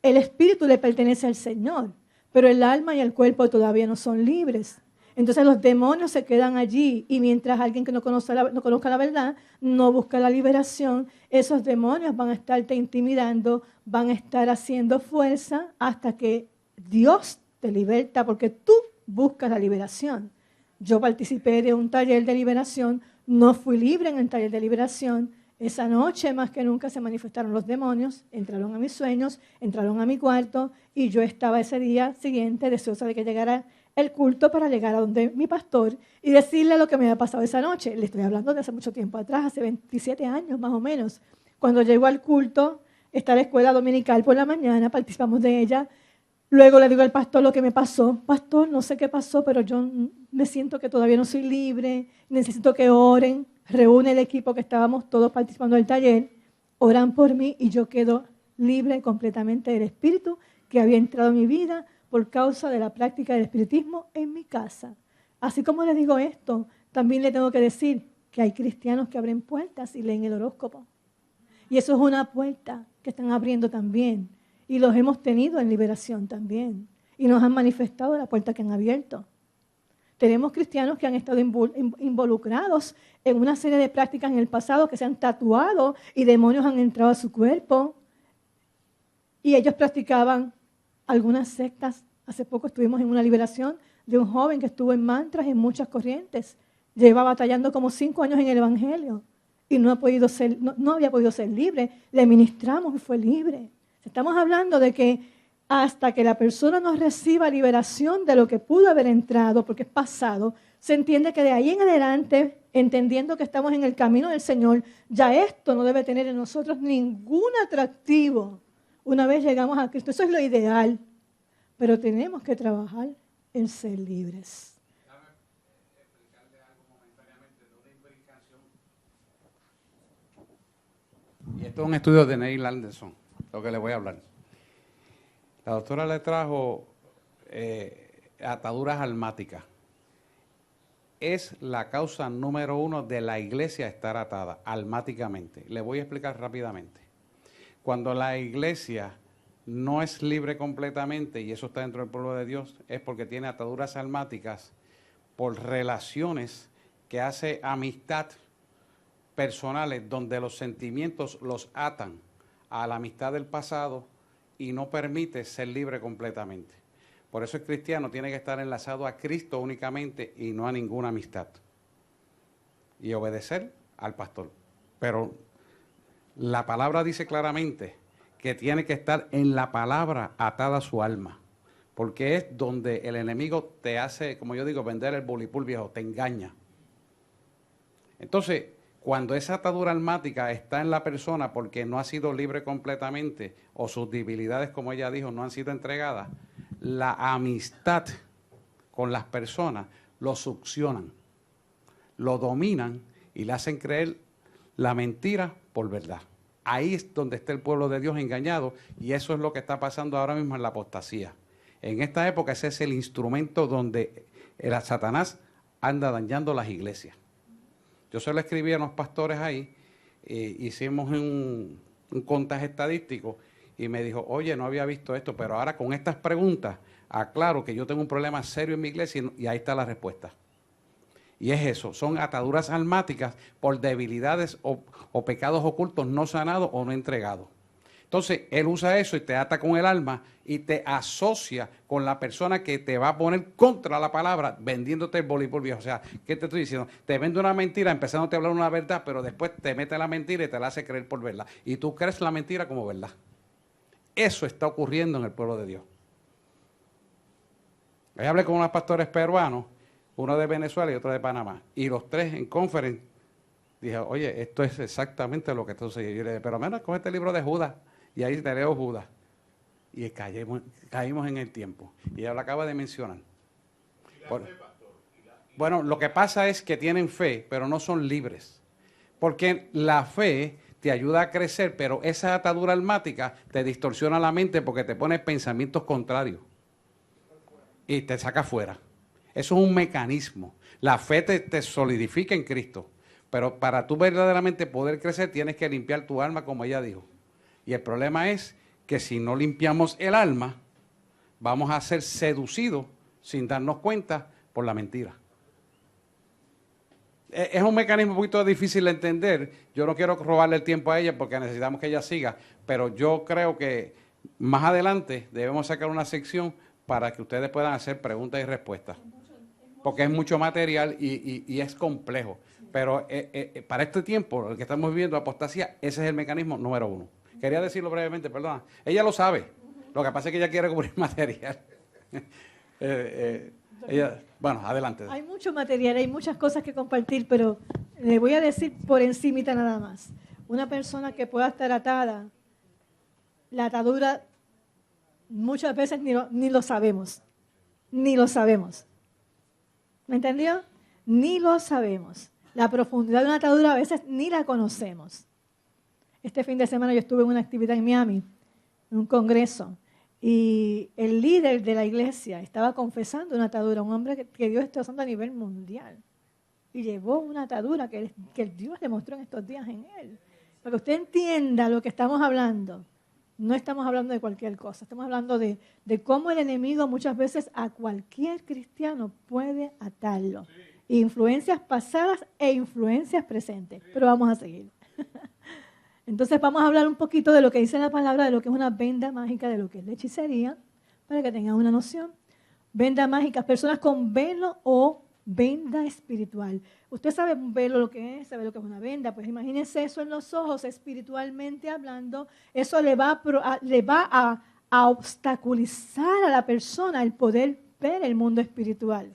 el espíritu le pertenece al Señor, pero el alma y el cuerpo todavía no son libres. Entonces los demonios se quedan allí y mientras alguien que no conozca la verdad, no busca la liberación, esos demonios van a estarte intimidando, van a estar haciendo fuerza hasta que Dios te liberta porque tú buscas la liberación. Yo participé de un taller de liberación, no fui libre en el taller de liberación. Esa noche más que nunca se manifestaron los demonios, entraron a mis sueños, entraron a mi cuarto y yo estaba ese día siguiente deseosa de que llegara el culto para llegar a donde mi pastor y decirle lo que me había pasado esa noche. Le estoy hablando de hace mucho tiempo atrás, hace 27 años más o menos. Cuando llego al culto, está la escuela dominical por la mañana, participamos de ella. Luego le digo al pastor lo que me pasó. Pastor, no sé qué pasó, pero yo me siento que todavía no soy libre, necesito que oren. Reúne el equipo que estábamos todos participando del taller, oran por mí y yo quedo libre completamente del espíritu que había entrado en mi vida por causa de la práctica del espiritismo en mi casa. Así como le digo esto, también le tengo que decir que hay cristianos que abren puertas y leen el horóscopo. Y eso es una puerta que están abriendo también. Y los hemos tenido en liberación también. Y nos han manifestado la puerta que han abierto. Tenemos cristianos que han estado involucrados en una serie de prácticas en el pasado que se han tatuado y demonios han entrado a su cuerpo. Y ellos practicaban algunas sectas. Hace poco estuvimos en una liberación de un joven que estuvo en mantras en muchas corrientes. Lleva batallando como 5 años en el Evangelio y no había podido ser libre. Le ministramos y fue libre. Estamos hablando de que hasta que la persona no reciba liberación de lo que pudo haber entrado, porque es pasado, se entiende que de ahí en adelante, entendiendo que estamos en el camino del Señor, ya esto no debe tener en nosotros ningún atractivo. Una vez llegamos a Cristo, eso es lo ideal, pero tenemos que trabajar en ser libres. Déjame explicarle algo momentáneamente de una implicación. Y esto es un estudio de Neil Anderson, lo que le voy a hablar. La doctora le trajo ataduras almáticas. Es la causa número 1 de la iglesia estar atada almáticamente. Le voy a explicar rápidamente. Cuando la iglesia no es libre completamente, y eso está dentro del pueblo de Dios, es porque tiene ataduras almáticas por relaciones que hace amistad personales, donde los sentimientos los atan a la amistad del pasado y no permite ser libre completamente. Por eso el cristiano tiene que estar enlazado a Cristo únicamente y no a ninguna amistad. Y obedecer al pastor. Pero la palabra dice claramente que tiene que estar en la palabra atada a su alma. Porque es donde el enemigo te hace, como yo digo, vender el bolipul viejo, te engaña. Entonces, cuando esa atadura almática está en la persona porque no ha sido libre completamente o sus debilidades, como ella dijo, no han sido entregadas, la amistad con las personas lo succionan, lo dominan y le hacen creer la mentira por verdad. Ahí es donde está el pueblo de Dios engañado y eso es lo que está pasando ahora mismo en la apostasía. En esta época ese es el instrumento donde el Satanás anda dañando las iglesias. Yo se lo escribí a los pastores ahí, hicimos un contaje estadístico y me dijo, oye, no había visto esto, pero ahora con estas preguntas aclaro que yo tengo un problema serio en mi iglesia y ahí está la respuesta. Y es eso, son ataduras almáticas por debilidades o pecados ocultos no sanados o no entregados. Entonces, él usa eso y te ata con el alma y te asocia con la persona que te va a poner contra la palabra, vendiéndote el voleibol viejo. O sea, ¿qué te estoy diciendo? Te vende una mentira, empezándote a hablar una verdad, pero después te mete la mentira y te la hace creer por verdad. Y tú crees la mentira como verdad. Eso está ocurriendo en el pueblo de Dios. Ahí hablé con unos pastores peruanos, uno de Venezuela y otro de Panamá. Y los tres en conference dije, oye, esto es exactamente lo que está sucediendo. Yo le dije, pero menos con este libro de Judas. Y ahí te leo Judas. Y caímos en el tiempo. Y ella lo acaba de mencionar. Bueno, lo que pasa es que tienen fe, pero no son libres. Porque la fe te ayuda a crecer, pero esa atadura almática te distorsiona la mente porque te pone pensamientos contrarios. Y te saca fuera. Eso es un mecanismo. La fe te solidifica en Cristo. Pero para tú verdaderamente poder crecer, tienes que limpiar tu alma, como ella dijo. Y el problema es que si no limpiamos el alma, vamos a ser seducidos sin darnos cuenta por la mentira. Es un mecanismo un poquito difícil de entender. Yo no quiero robarle el tiempo a ella porque necesitamos que ella siga, pero yo creo que más adelante debemos sacar una sección para que ustedes puedan hacer preguntas y respuestas. Porque es mucho material y es complejo. Pero para este tiempo, el que estamos viviendo, apostasía, ese es el mecanismo número 1. Quería decirlo brevemente, perdona. Ella lo sabe. Lo que pasa es que ella quiere cubrir material. Bueno, adelante. Hay mucho material, hay muchas cosas que compartir, pero le voy a decir por encimita nada más. Una persona que pueda estar atada, la atadura muchas veces ni lo sabemos. Ni lo sabemos. ¿Me entendió? Ni lo sabemos. La profundidad de una atadura a veces ni la conocemos. Este fin de semana yo estuve en una actividad en Miami, en un congreso, y el líder de la iglesia estaba confesando una atadura, un hombre que Dios está usando a nivel mundial. Y llevó una atadura que Dios le mostró en estos días en él. Para que usted entienda lo que estamos hablando, no estamos hablando de cualquier cosa, estamos hablando de cómo el enemigo muchas veces a cualquier cristiano puede atarlo. Influencias pasadas e influencias presentes. Pero vamos a seguir. Entonces vamos a hablar un poquito de lo que dice la palabra, de lo que es una venda mágica, de lo que es la hechicería, para que tengan una noción. Venda mágica, personas con velo o venda espiritual. Usted sabe un velo lo que es, sabe lo que es una venda, pues imagínense eso en los ojos, espiritualmente hablando, eso le va a obstaculizar a la persona el poder ver el mundo espiritual.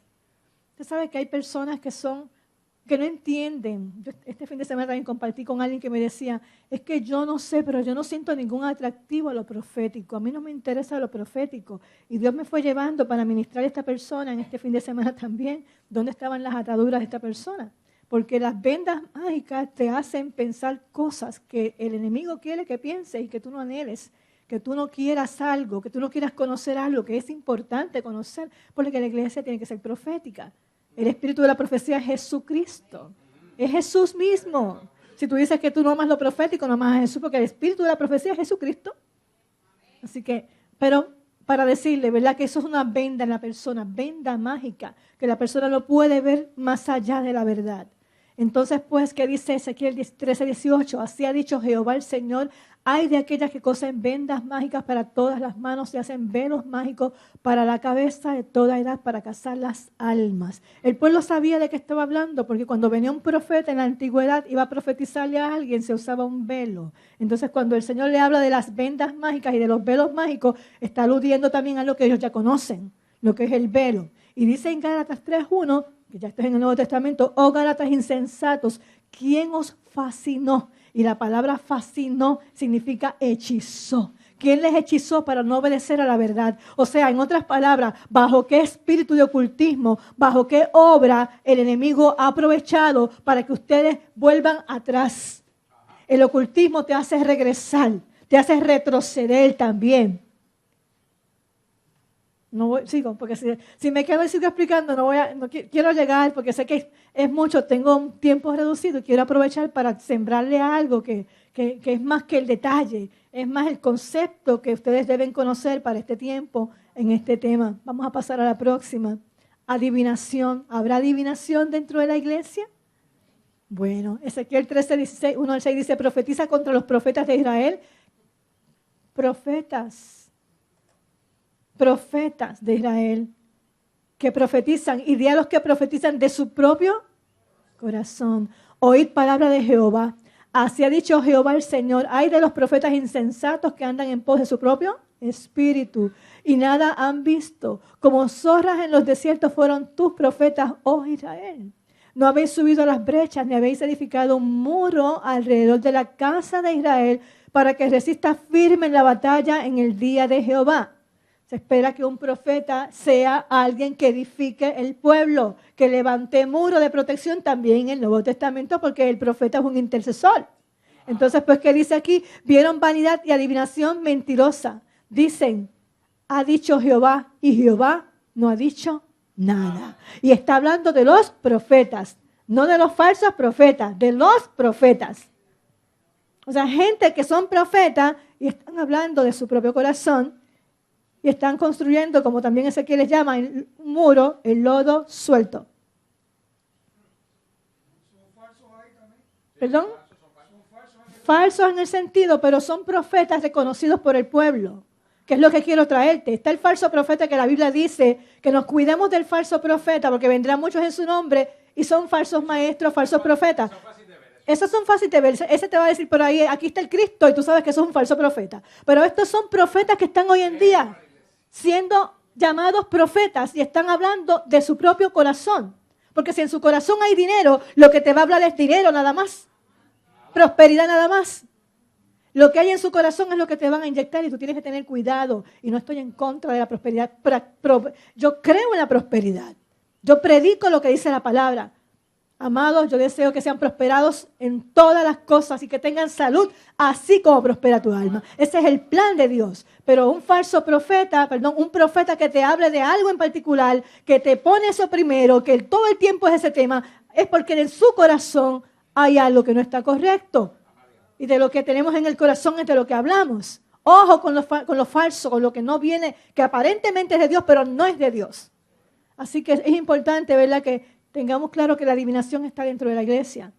Usted sabe que hay personas que no entienden. Yo este fin de semana también compartí con alguien que me decía, es que yo no sé, pero yo no siento ningún atractivo a lo profético, a mí no me interesa lo profético. Y Dios me fue llevando para ministrar a esta persona en este fin de semana también, dónde estaban las ataduras de esta persona. Porque las vendas mágicas te hacen pensar cosas que el enemigo quiere que pienses y que tú no anheles, que tú no quieras algo, que tú no quieras conocer algo que es importante conocer, porque la iglesia tiene que ser profética. El espíritu de la profecía es Jesucristo. Es Jesús mismo. Si tú dices que tú no amas lo profético, no amas a Jesús, porque el espíritu de la profecía es Jesucristo. Así que, pero para decirle, ¿verdad? Que eso es una venda en la persona, venda mágica, que la persona no puede ver más allá de la verdad. Entonces, pues, ¿qué dice Ezequiel 13:18? Así ha dicho Jehová el Señor, hay de aquellas que cosen vendas mágicas para todas las manos y hacen velos mágicos para la cabeza de toda edad para cazar las almas. El pueblo sabía de qué estaba hablando porque cuando venía un profeta en la antigüedad iba a profetizarle a alguien, se usaba un velo. Entonces cuando el Señor le habla de las vendas mágicas y de los velos mágicos, está aludiendo también a lo que ellos ya conocen, lo que es el velo. Y dice en Gálatas 3:1, que ya esto es en el Nuevo Testamento, oh Gálatas insensatos, ¿quién os fascinó? Y la palabra fascinó significa hechizó. ¿Quién les hechizó para no obedecer a la verdad? O sea, en otras palabras, ¿bajo qué espíritu de ocultismo, bajo qué obra el enemigo ha aprovechado para que ustedes vuelvan atrás? El ocultismo te hace regresar, te hace retroceder también. Sigo, porque si me quedo y sigo explicando, no quiero llegar, porque sé que es mucho, tengo un tiempo reducido y quiero aprovechar para sembrarle algo que es más que el detalle. Es más el concepto que ustedes deben conocer para este tiempo en este tema. Vamos a pasar a la próxima. Adivinación. ¿Habrá adivinación dentro de la iglesia? Bueno, Ezequiel 13, 1 al 6 dice, profetiza contra los profetas de Israel. Profetas de Israel que profetizan, y di a los que profetizan de su propio corazón. Oíd palabra de Jehová. Así ha dicho Jehová el Señor. Hay de los profetas insensatos que andan en pos de su propio espíritu y nada han visto. Como zorras en los desiertos fueron tus profetas, oh Israel. No habéis subido a las brechas ni habéis edificado un muro alrededor de la casa de Israel para que resista firme en la batalla en el día de Jehová. Se espera que un profeta sea alguien que edifique el pueblo, que levante muro de protección también en el Nuevo Testamento, porque el profeta es un intercesor. Entonces, pues, ¿qué dice aquí? Vieron vanidad y adivinación mentirosa. Dicen, ha dicho Jehová, y Jehová no ha dicho nada. Y está hablando de los profetas, no de los falsos profetas, de los profetas. O sea, gente que son profetas y están hablando de su propio corazón y están construyendo, como también Ezequiel les llama, un muro, el lodo suelto. ¿Perdón? Falsos en el sentido, pero son profetas reconocidos por el pueblo. ¿Qué es lo que quiero traerte? Está el falso profeta que la Biblia dice que nos cuidemos del falso profeta porque vendrán muchos en su nombre y son falsos maestros, falsos profetas. Esos son fáciles de ver. Ese te va a decir por ahí, aquí está el Cristo y tú sabes que eso es un falso profeta. Pero estos son profetas que están hoy en día siendo llamados profetas y están hablando de su propio corazón. Porque si en su corazón hay dinero, lo que te va a hablar es dinero nada más. Prosperidad nada más. Lo que hay en su corazón es lo que te van a inyectar y tú tienes que tener cuidado. Y no estoy en contra de la prosperidad. Yo creo en la prosperidad. Yo predico lo que dice la palabra. Amados, yo deseo que sean prosperados en todas las cosas y que tengan salud, así como prospera tu alma. Ese es el plan de Dios. Pero un falso profeta, un profeta que te hable de algo en particular, que te pone eso primero, que todo el tiempo es ese tema, es porque en su corazón hay algo que no está correcto. Y de lo que tenemos en el corazón es de lo que hablamos. Ojo con lo falso, con lo que no viene, que aparentemente es de Dios, pero no es de Dios. Así que es importante, ¿verdad?, que tengamos claro que la adivinación está dentro de la iglesia.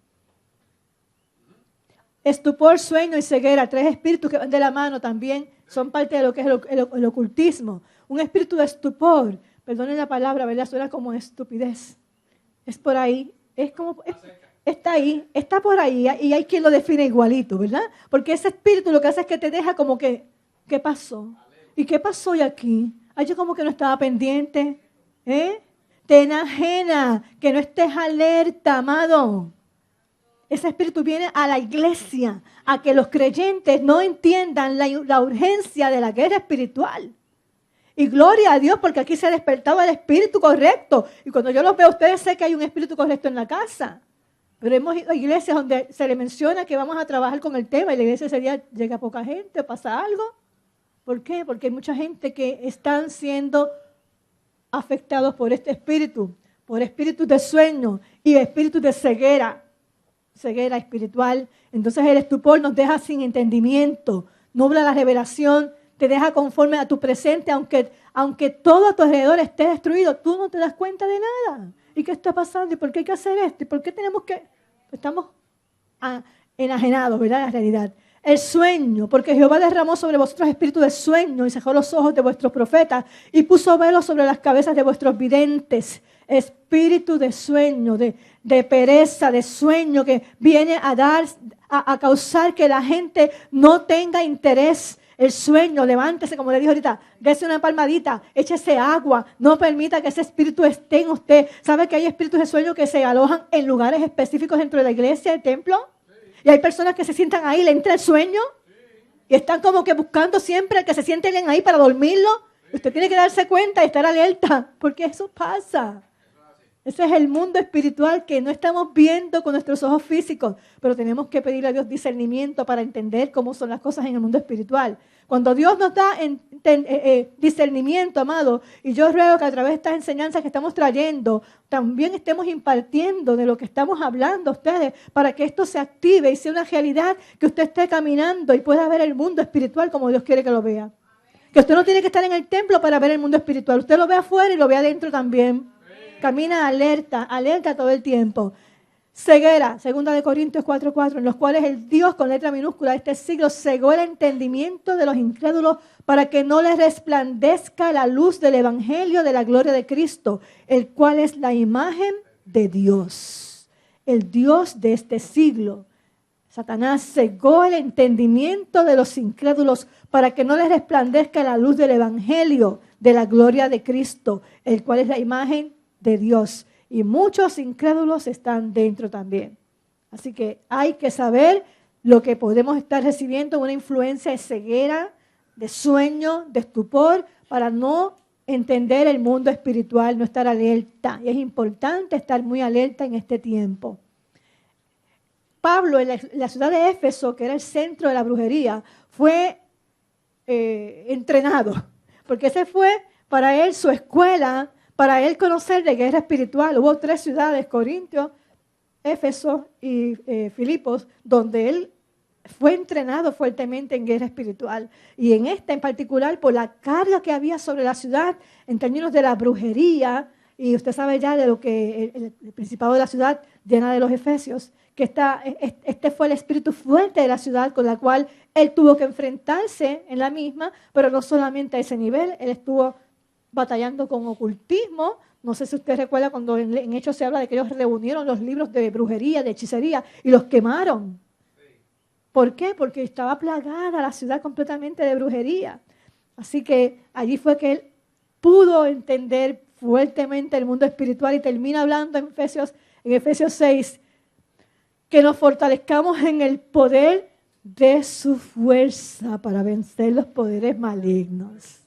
Estupor, sueño y ceguera, 3 espíritus que van de la mano también son parte de lo que es el ocultismo. Un espíritu de estupor, perdonen la palabra, ¿verdad? Suena como estupidez. Es por ahí, está ahí, está por ahí y hay quien lo define igualito, ¿verdad? Porque ese espíritu lo que hace es que te deja como que, ¿qué pasó? ¿Y qué pasó hoy aquí? Ay, yo como que no estaba pendiente, Te enajena, que no estés alerta, amado. Ese espíritu viene a la iglesia, a que los creyentes no entiendan la urgencia de la guerra espiritual. Y gloria a Dios, porque aquí se ha despertado el espíritu correcto. Y cuando yo los veo a ustedes, sé que hay un espíritu correcto en la casa. Pero hemos ido a iglesias donde se le menciona que vamos a trabajar con el tema y la iglesia ese día llega poca gente, pasa algo. ¿Por qué? Porque hay mucha gente que están siendo afectados por este espíritu, por espíritus de sueño y espíritus de ceguera espiritual. Entonces el estupor nos deja sin entendimiento, nubla la revelación, te deja conforme a tu presente, aunque todo a tu alrededor esté destruido, tú no te das cuenta de nada. ¿Y qué está pasando? ¿Y por qué hay que hacer esto? ¿Y por qué tenemos que...? Estamos enajenados, ¿verdad? La realidad. El sueño, porque Jehová derramó sobre vosotros espíritu de sueño y cegó los ojos de vuestros profetas y puso velos sobre las cabezas de vuestros videntes. Espíritu de sueño, de pereza, de sueño que viene a causar que la gente no tenga interés. El sueño, levántese, como le dije ahorita, dése una palmadita, échese agua, no permita que ese espíritu esté en usted. ¿Sabe que hay espíritus de sueño que se alojan en lugares específicos dentro de la iglesia, el templo? Y hay personas que se sientan ahí, le entra el sueño y están como que buscando siempre que se sienten ahí para dormirlo. Usted tiene que darse cuenta y estar alerta, porque eso pasa. Ese es el mundo espiritual que no estamos viendo con nuestros ojos físicos, pero tenemos que pedirle a Dios discernimiento para entender cómo son las cosas en el mundo espiritual. Cuando Dios nos da discernimiento, amado, y yo ruego que a través de estas enseñanzas que estamos trayendo, también estemos impartiendo de lo que estamos hablando a ustedes, para que esto se active y sea una realidad, que usted esté caminando y pueda ver el mundo espiritual como Dios quiere que lo vea. Que usted no tiene que estar en el templo para ver el mundo espiritual. Usted lo ve afuera y lo ve adentro también. Camina alerta, alerta todo el tiempo. Ceguera, 2 Corintios 4:4, en los cuales el Dios con letra minúscula de este siglo cegó el entendimiento de los incrédulos para que no les resplandezca la luz del evangelio de la gloria de Cristo, el cual es la imagen de Dios. El Dios de este siglo. Satanás cegó el entendimiento de los incrédulos para que no les resplandezca la luz del evangelio de la gloria de Cristo, el cual es la imagen de Dios. Y muchos incrédulos están dentro también. Así que hay que saber lo que podemos estar recibiendo, una influencia de ceguera, de sueño, de estupor, para no entender el mundo espiritual, no estar alerta. Y es importante estar muy alerta en este tiempo. Pablo, en la ciudad de Éfeso, que era el centro de la brujería, fue entrenado, porque ese fue para él su escuela, para él conocer de guerra espiritual. Hubo 3 ciudades, Corintios, Éfeso y Filipos, donde él fue entrenado fuertemente en guerra espiritual. Y en esta en particular, por la carga que había sobre la ciudad en términos de la brujería, y usted sabe ya de lo que el principado de la ciudad llena de los efesios, que este fue el espíritu fuerte de la ciudad con la cual él tuvo que enfrentarse en la misma, pero no solamente a ese nivel, él estuvo batallando con ocultismo. No sé si usted recuerda cuando en Hechos se habla de que ellos reunieron los libros de brujería, de hechicería, y los quemaron. ¿Por qué? Porque estaba plagada la ciudad completamente de brujería. Así que allí fue que él pudo entender fuertemente el mundo espiritual y termina hablando en Efesios 6, que nos fortalezcamos en el poder de su fuerza para vencer los poderes malignos.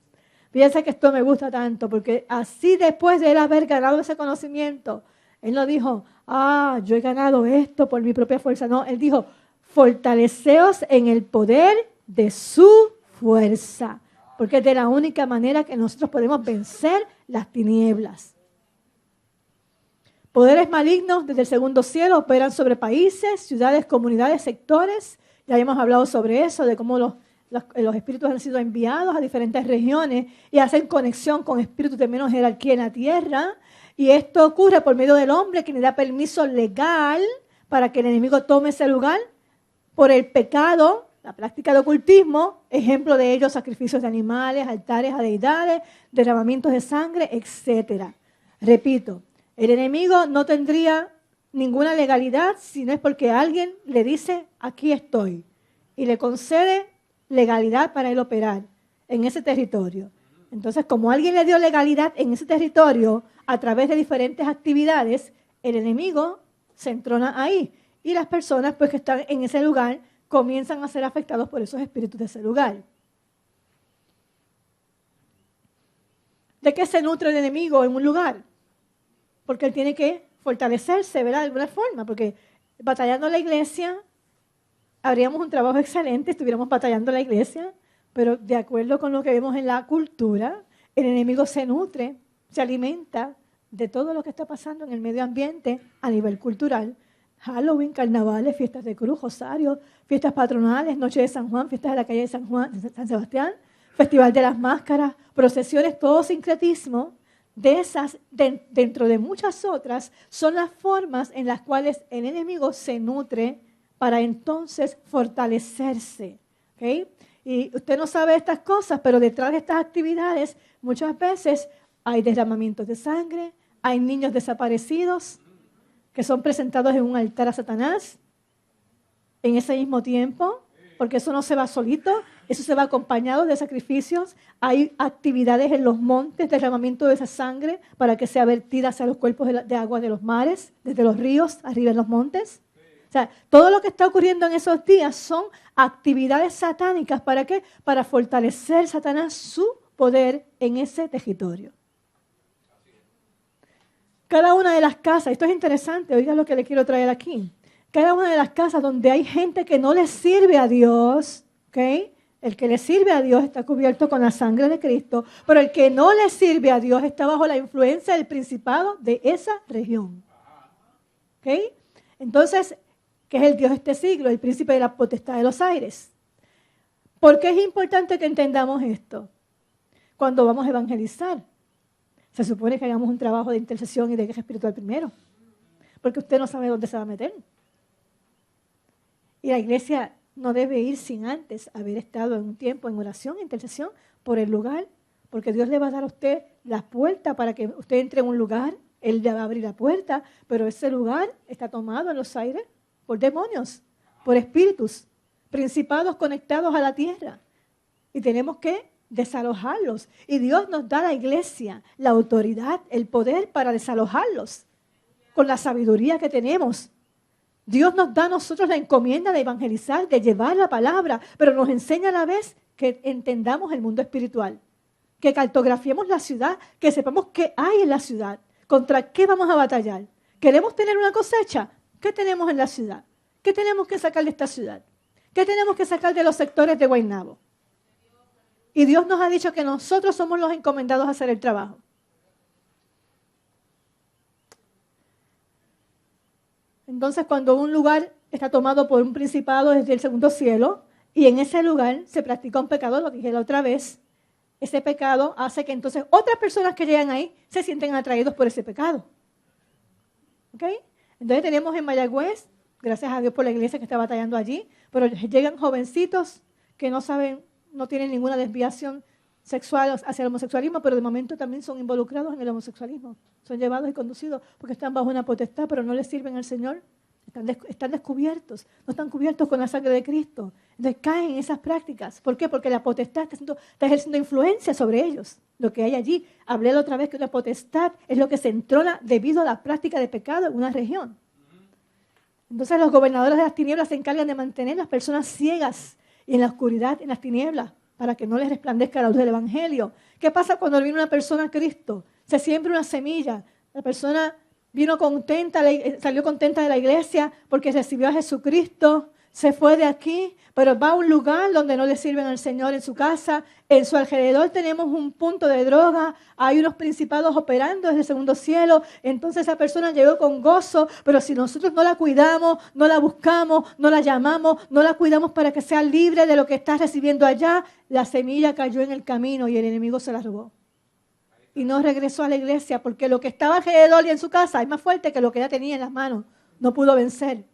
Fíjense que esto me gusta tanto, porque así después de él haber ganado ese conocimiento, él no dijo, yo he ganado esto por mi propia fuerza. No, él dijo, fortaleceos en el poder de su fuerza, porque es de la única manera que nosotros podemos vencer las tinieblas. Poderes malignos desde el segundo cielo operan sobre países, ciudades, comunidades, sectores. Ya hemos hablado sobre eso, de cómo los espíritus han sido enviados a diferentes regiones y hacen conexión con espíritus de menos jerarquía en la tierra. Y esto ocurre por medio del hombre, que le da permiso legal para que el enemigo tome ese lugar por el pecado, la práctica de ocultismo, ejemplo de ello, sacrificios de animales, altares a deidades, derramamientos de sangre, etc. Repito, el enemigo no tendría ninguna legalidad si no es porque alguien le dice, aquí estoy, y le concede legalidad para él operar en ese territorio. Entonces, como alguien le dio legalidad en ese territorio a través de diferentes actividades, el enemigo se entrona ahí. Y las personas pues, que están en ese lugar comienzan a ser afectados por esos espíritus de ese lugar. ¿De qué se nutre el enemigo en un lugar? Porque él tiene que fortalecerse, ¿verdad? De alguna forma, porque batallando la iglesia, haríamos un trabajo excelente, estuviéramos batallando la iglesia, pero de acuerdo con lo que vemos en la cultura, el enemigo se nutre, se alimenta de todo lo que está pasando en el medio ambiente a nivel cultural. Halloween, carnavales, fiestas de cruz, rosario, fiestas patronales, noche de San Juan, fiestas de la calle de San Juan, de San Sebastián, festival de las máscaras, procesiones, todo sincretismo. De esas, dentro de muchas otras, son las formas en las cuales el enemigo se nutre para entonces fortalecerse. ¿Okay? Y usted no sabe estas cosas, pero detrás de estas actividades muchas veces hay derramamientos de sangre, hay niños desaparecidos que son presentados en un altar a Satanás en ese mismo tiempo, porque eso no se va solito, eso se va acompañado de sacrificios. Hay actividades en los montes, derramamiento de esa sangre para que sea vertida hacia los cuerpos de agua de los mares, desde los ríos, arriba en los montes. O sea, todo lo que está ocurriendo en esos días son actividades satánicas. ¿Para qué? Para fortalecer Satanás su poder en ese territorio. Cada una de las casas, esto es interesante, oiga lo que le quiero traer aquí. Cada una de las casas donde hay gente que no le sirve a Dios, ¿okay? El que le sirve a Dios está cubierto con la sangre de Cristo, pero el que no le sirve a Dios está bajo la influencia del principado de esa región. ¿Ok? Entonces, ¿qué es el Dios de este siglo? El príncipe de la potestad de los aires. ¿Por qué es importante que entendamos esto? Cuando vamos a evangelizar, se supone que hagamos un trabajo de intercesión y de guerra espiritual primero, porque usted no sabe dónde se va a meter. Y la iglesia no debe ir sin antes haber estado en un tiempo en oración, intercesión, por el lugar, porque Dios le va a dar a usted la puerta para que usted entre en un lugar, Él le va a abrir la puerta, pero ese lugar está tomado en los aires por demonios, por espíritus, principados conectados a la tierra. Y tenemos que desalojarlos. Y Dios nos da a la iglesia la autoridad, el poder para desalojarlos, con la sabiduría que tenemos. Dios nos da a nosotros la encomienda de evangelizar, de llevar la palabra, pero nos enseña a la vez que entendamos el mundo espiritual, que cartografiemos la ciudad, que sepamos qué hay en la ciudad, contra qué vamos a batallar. ¿Queremos tener una cosecha? ¿Qué tenemos en la ciudad? ¿Qué tenemos que sacar de esta ciudad? ¿Qué tenemos que sacar de los sectores de Guaynabo? Y Dios nos ha dicho que nosotros somos los encomendados a hacer el trabajo. Entonces, cuando un lugar está tomado por un principado desde el segundo cielo, y en ese lugar se practica un pecado, lo dije la otra vez, ese pecado hace que entonces otras personas que llegan ahí se sienten atraídos por ese pecado. ¿Ok? Entonces tenemos en Mayagüez, gracias a Dios por la iglesia que está batallando allí, pero llegan jovencitos que no saben, no tienen ninguna desviación sexual hacia el homosexualismo, pero de momento también son involucrados en el homosexualismo. Son llevados y conducidos porque están bajo una potestad, pero no les sirven al Señor. Están descubiertos, no están cubiertos con la sangre de Cristo. Entonces caen en esas prácticas. ¿Por qué? Porque la potestad está ejerciendo influencia sobre ellos. Lo que hay allí, hablé la otra vez que una potestad es lo que se entrona debido a la práctica de pecado en una región. Entonces los gobernadores de las tinieblas se encargan de mantener a las personas ciegas y en la oscuridad, en las tinieblas, para que no les resplandezca la luz del Evangelio. ¿Qué pasa cuando viene una persona a Cristo? Se siembra una semilla. La persona vino contenta, salió contenta de la iglesia porque recibió a Jesucristo, se fue de aquí, pero va a un lugar donde no le sirven al Señor en su casa. En su alrededor tenemos un punto de droga, hay unos principados operando desde el segundo cielo. Entonces esa persona llegó con gozo, pero si nosotros no la cuidamos, no la buscamos, no la llamamos, no la cuidamos para que sea libre de lo que está recibiendo allá, la semilla cayó en el camino y el enemigo se la robó. Y no regresó a la iglesia porque lo que estaba alrededor y en su casa es más fuerte que lo que ella tenía en las manos. No pudo vencer.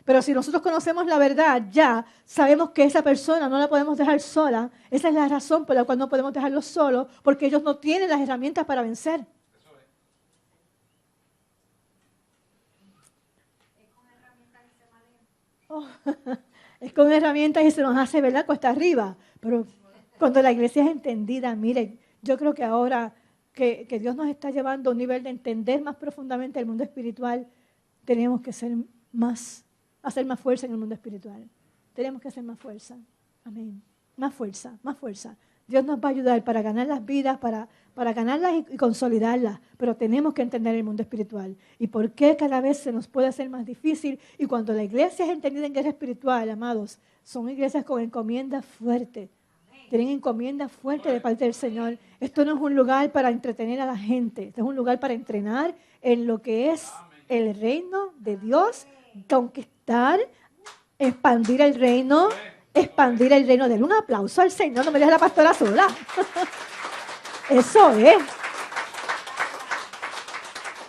Pero si nosotros conocemos la verdad, ya sabemos que esa persona no la podemos dejar sola. Esa es la razón por la cual no podemos dejarlos solos, porque ellos no tienen las herramientas para vencer. Es con herramientas y se nos hace, ¿verdad?, cuesta arriba. Pero cuando la iglesia es entendida, miren, yo creo que ahora que Dios nos está llevando a un nivel de entender más profundamente el mundo espiritual, tenemos que hacer más fuerza en el mundo espiritual. Tenemos que hacer más fuerza. Amén. Más fuerza, más fuerza. Dios nos va a ayudar para ganar las vidas, para ganarlas y consolidarlas, pero tenemos que entender el mundo espiritual. ¿Y por qué cada vez se nos puede hacer más difícil? Y cuando la iglesia es entendida en guerra espiritual, amados, son iglesias con encomienda fuerte. Tienen encomienda fuerte de parte del Señor. Esto no es un lugar para entretener a la gente. Esto es un lugar para entrenar en lo que es el reino de Dios, conquistar, expandir el reino. Denle un aplauso al Señor, no me dejes la pastora sola. Eso es.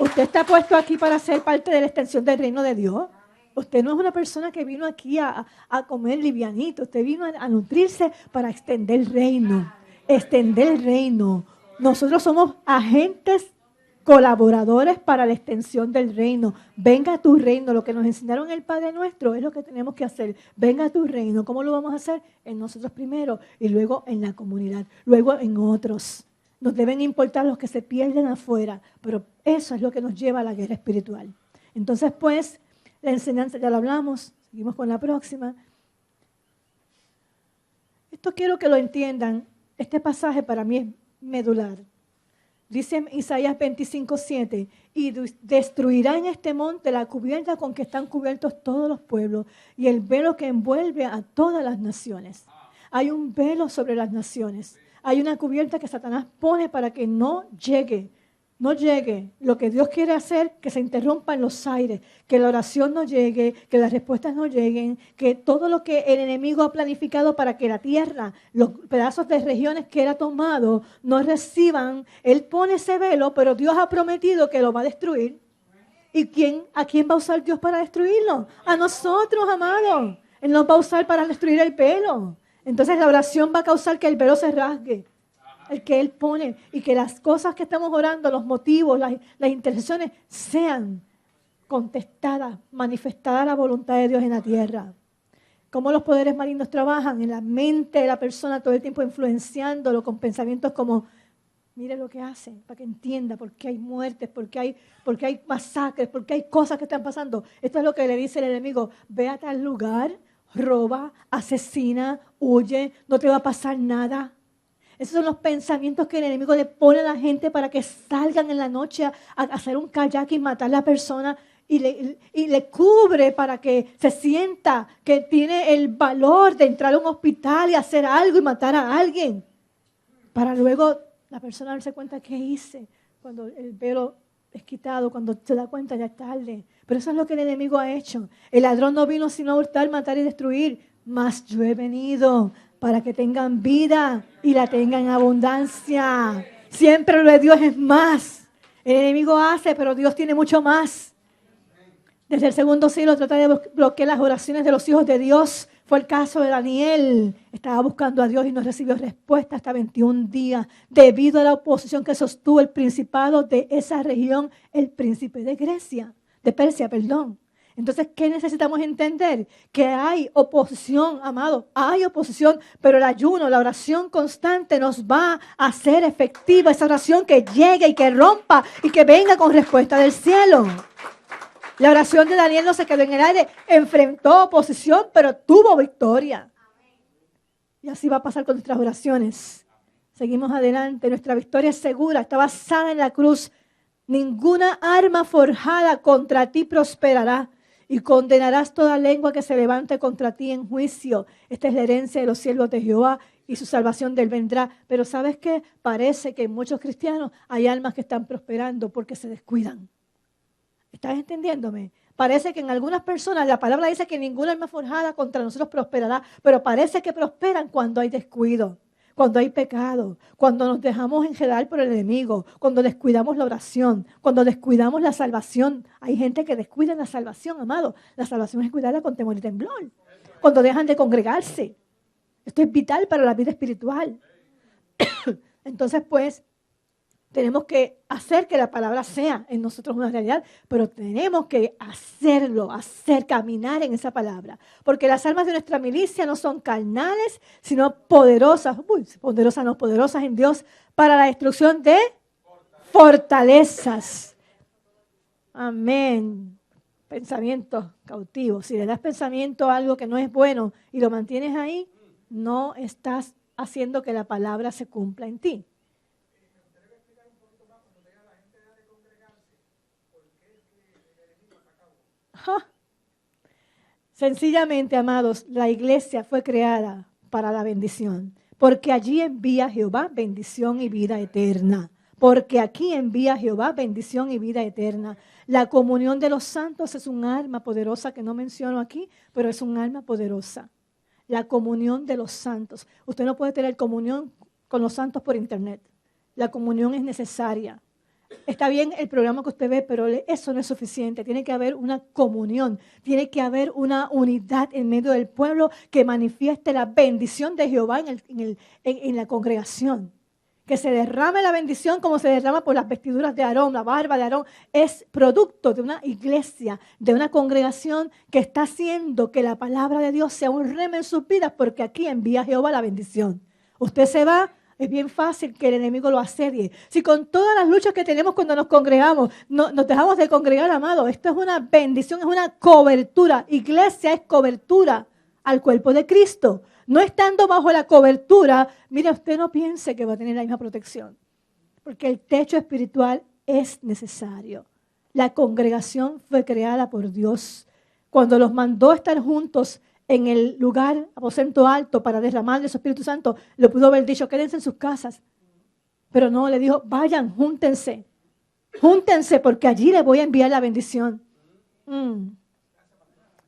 Usted está puesto aquí para ser parte de la extensión del reino de Dios. Usted no es una persona que vino aquí a comer livianito. Usted vino a nutrirse para extender el reino. Extender el reino. Nosotros somos agentes colaboradores para la extensión del reino. Venga a tu reino. Lo que nos enseñaron el Padre Nuestro es lo que tenemos que hacer. Venga a tu reino. ¿Cómo lo vamos a hacer? En nosotros primero y luego en la comunidad, luego en otros. Nos deben importar los que se pierden afuera, pero eso es lo que nos lleva a la guerra espiritual. Entonces, pues, la enseñanza ya lo hablamos, seguimos con la próxima. Esto quiero que lo entiendan. Este pasaje para mí es medular. Dice en Isaías 25:7, y destruirá en este monte la cubierta con que están cubiertos todos los pueblos y el velo que envuelve a todas las naciones. Hay un velo sobre las naciones. Hay una cubierta que Satanás pone para que no llegue lo que Dios quiere hacer, que se interrumpa en los aires, que la oración no llegue, que las respuestas no lleguen, que todo lo que el enemigo ha planificado para que la tierra, los pedazos de regiones que él ha tomado, no reciban. Él pone ese velo, pero Dios ha prometido que lo va a destruir. ¿Y a quién va a usar Dios para destruirlo? A nosotros, amados. Él nos va a usar para destruir el velo. Entonces la oración va a causar que el velo se rasgue. El que Él pone, y que las cosas que estamos orando, los motivos, las intercesiones sean contestadas, manifestada la voluntad de Dios en la tierra. Cómo los poderes malignos trabajan en la mente de la persona todo el tiempo, influenciándolo con pensamientos como: mire lo que hace, para que entienda por qué hay muertes, por qué hay masacres, por qué hay cosas que están pasando. Esto es lo que le dice el enemigo: ve a tal lugar, roba, asesina, huye, no te va a pasar nada. Esos son los pensamientos que el enemigo le pone a la gente para que salgan en la noche a hacer un kayak y matar a la persona, y le cubre para que se sienta que tiene el valor de entrar a un hospital y hacer algo y matar a alguien, para luego la persona darse cuenta qué hice. Cuando el velo es quitado, cuando se da cuenta ya es tarde. Pero eso es lo que el enemigo ha hecho. El ladrón no vino sino a hurtar, matar y destruir, mas yo he venido para que tengan vida y la tengan en abundancia. Siempre lo de Dios es más. El enemigo hace, pero Dios tiene mucho más. Desde el segundo siglo trata de bloquear las oraciones de los hijos de Dios. Fue el caso de Daniel. Estaba buscando a Dios y no recibió respuesta hasta 21 días, debido a la oposición que sostuvo el principado de esa región, el príncipe de Persia. Entonces, ¿qué necesitamos entender? Que hay oposición, amado, hay oposición, pero el ayuno, la oración constante nos va a hacer efectiva esa oración, que llegue y que rompa y que venga con respuesta del cielo. La oración de Daniel no se quedó en el aire, enfrentó oposición, pero tuvo victoria. Y así va a pasar con nuestras oraciones. Seguimos adelante, nuestra victoria es segura, está basada en la cruz. Ninguna arma forjada contra ti prosperará, y condenarás toda lengua que se levante contra ti en juicio. Esta es la herencia de los siervos de Jehová, y su salvación de él vendrá. Pero ¿sabes qué? Parece que en muchos cristianos hay almas que están prosperando porque se descuidan. ¿Estás entendiéndome? Parece que en algunas personas la palabra dice que ninguna arma forjada contra nosotros prosperará, pero parece que prosperan cuando hay descuido, cuando hay pecado, cuando nos dejamos enredar por el enemigo, cuando descuidamos la oración, cuando descuidamos la salvación. Hay gente que descuida la salvación, amado. La salvación es cuidarla con temor y temblor. Cuando dejan de congregarse. Esto es vital para la vida espiritual. Entonces, pues, tenemos que hacer que la palabra sea en nosotros una realidad, pero tenemos que caminar en esa palabra. Porque las armas de nuestra milicia no son carnales, sino poderosas, poderosas en Dios para la destrucción de fortalezas. Amén. Pensamientos cautivos. Si le das pensamiento a algo que no es bueno y lo mantienes ahí, no estás haciendo que la palabra se cumpla en ti. Sencillamente, amados, la iglesia fue creada para la bendición, porque allí envía Jehová bendición y vida eterna. Porque aquí envía Jehová bendición y vida eterna. La comunión de los santos es un arma poderosa que no menciono aquí, pero es un arma poderosa. La comunión de los santos. Usted no puede tener comunión con los santos por internet. La comunión es necesaria. Está bien el programa que usted ve, pero eso no es suficiente. Tiene que haber una comunión, tiene que haber una unidad en medio del pueblo que manifieste la bendición de Jehová en la congregación. Que se derrame la bendición como se derrama por las vestiduras de Aarón, la barba de Aarón. Es producto de una iglesia, de una congregación que está haciendo que la palabra de Dios sea un rema en sus vidas, porque aquí envía Jehová la bendición. Usted se va. Es bien fácil que el enemigo lo asedie. Si con todas las luchas que tenemos cuando nos congregamos, nos dejamos de congregar, amado, esto es una bendición, es una cobertura. Iglesia es cobertura al cuerpo de Cristo. No estando bajo la cobertura, mire, usted no piense que va a tener la misma protección. Porque el techo espiritual es necesario. La congregación fue creada por Dios. Cuando los mandó a estar juntos en el lugar, aposento alto, para derramar de su Espíritu Santo, le pudo haber dicho, quédense en sus casas. Pero no, le dijo, vayan, júntense. Júntense porque allí les voy a enviar la bendición.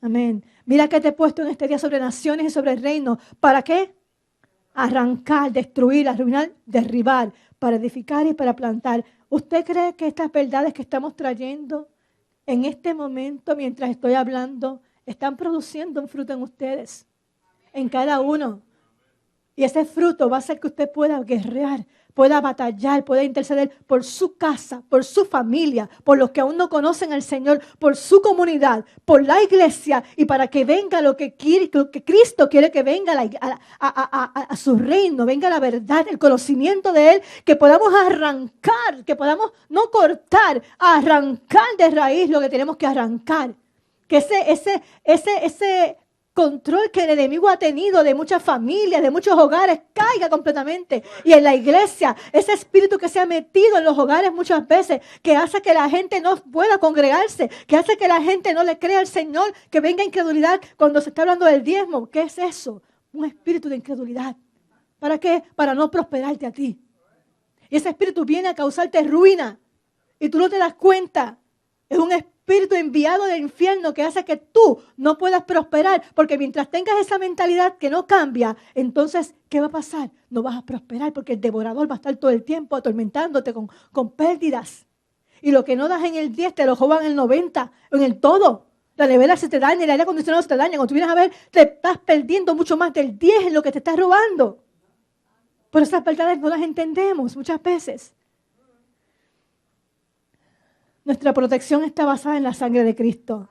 Amén. Mira que te he puesto en este día sobre naciones y sobre el reino. ¿Para qué? Arrancar, destruir, arruinar, derribar, para edificar y para plantar. ¿Usted cree que estas verdades que estamos trayendo en este momento, mientras estoy hablando, están produciendo un fruto en ustedes? En cada uno. Y ese fruto va a hacer que usted pueda guerrear, pueda batallar, pueda interceder por su casa, por su familia, por los que aún no conocen al Señor, por su comunidad, por la iglesia, y para que venga lo que Cristo quiere que venga a su reino, venga la verdad, el conocimiento de Él, que podamos arrancar, que podamos no cortar, arrancar de raíz lo que tenemos que arrancar. Que ese control que el enemigo ha tenido de muchas familias, de muchos hogares, caiga completamente. Y en la iglesia, ese espíritu que se ha metido en los hogares muchas veces, que hace que la gente no pueda congregarse, que hace que la gente no le crea al Señor, que venga incredulidad cuando se está hablando del diezmo. ¿Qué es eso? Un espíritu de incredulidad. ¿Para qué? Para no prosperarte a ti. Y ese espíritu viene a causarte ruina. Y tú no te das cuenta. Es un espíritu enviado del infierno que hace que tú no puedas prosperar. Porque mientras tengas esa mentalidad que no cambia, entonces, ¿qué va a pasar? No vas a prosperar porque el devorador va a estar todo el tiempo atormentándote con pérdidas. Y lo que no das en el 10 te lo roban en el 90, en el todo. La nevera se te daña, el aire acondicionado se te daña. Cuando tú vienes a ver, te estás perdiendo mucho más del 10 en lo que te estás robando. Pero esas verdades no las entendemos muchas veces. Nuestra protección está basada en la sangre de Cristo.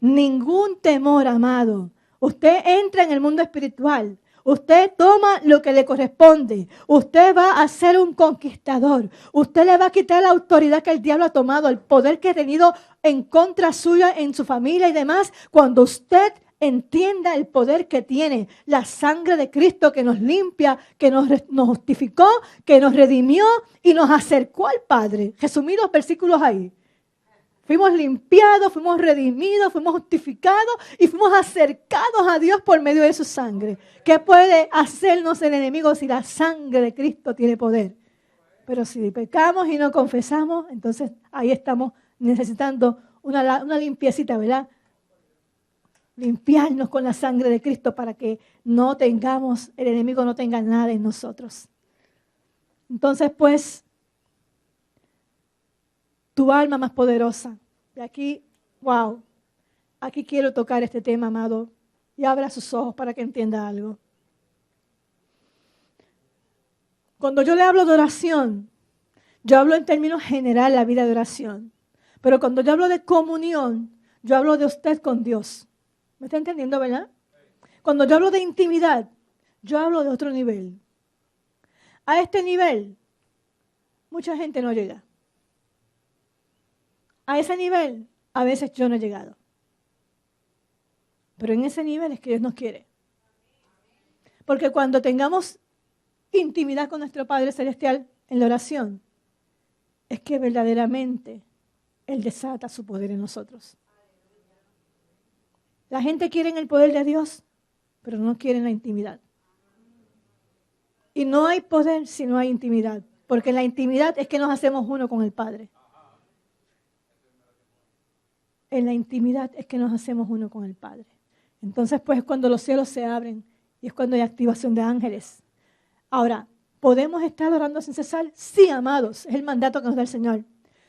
Ningún temor, amado. Usted entra en el mundo espiritual. Usted toma lo que le corresponde. Usted va a ser un conquistador. Usted le va a quitar la autoridad que el diablo ha tomado, el poder que ha tenido en contra suya, en su familia y demás. Cuando usted entienda el poder que tiene la sangre de Cristo que nos limpia, que nos justificó, que nos redimió y nos acercó al Padre. Resumí los versículos ahí. Fuimos limpiados, fuimos redimidos, fuimos justificados y fuimos acercados a Dios por medio de su sangre. ¿Qué puede hacernos el enemigo si la sangre de Cristo tiene poder? Pero si pecamos y no confesamos, entonces ahí estamos necesitando una limpiecita, ¿verdad? Limpiarnos con la sangre de Cristo para que no tengamos, el enemigo no tenga nada en nosotros. Entonces, pues, tu alma más poderosa. Y aquí, wow, aquí quiero tocar este tema, amado. Y abra sus ojos para que entienda algo. Cuando yo le hablo de oración, yo hablo en términos generales la vida de oración. Pero cuando yo hablo de comunión, yo hablo de usted con Dios. ¿Me está entendiendo, verdad? Cuando yo hablo de intimidad, yo hablo de otro nivel. A este nivel, mucha gente no llega. A ese nivel, a veces yo no he llegado. Pero en ese nivel es que Dios nos quiere. Porque cuando tengamos intimidad con nuestro Padre Celestial en la oración, es que verdaderamente Él desata su poder en nosotros. La gente quiere el poder de Dios, pero no quiere la intimidad. Y no hay poder si no hay intimidad, porque la intimidad es que nos hacemos uno con el Padre. En la intimidad es que nos hacemos uno con el Padre. Entonces, pues, es cuando los cielos se abren y es cuando hay activación de ángeles. Ahora, ¿podemos estar orando sin cesar? Sí, amados, es el mandato que nos da el Señor.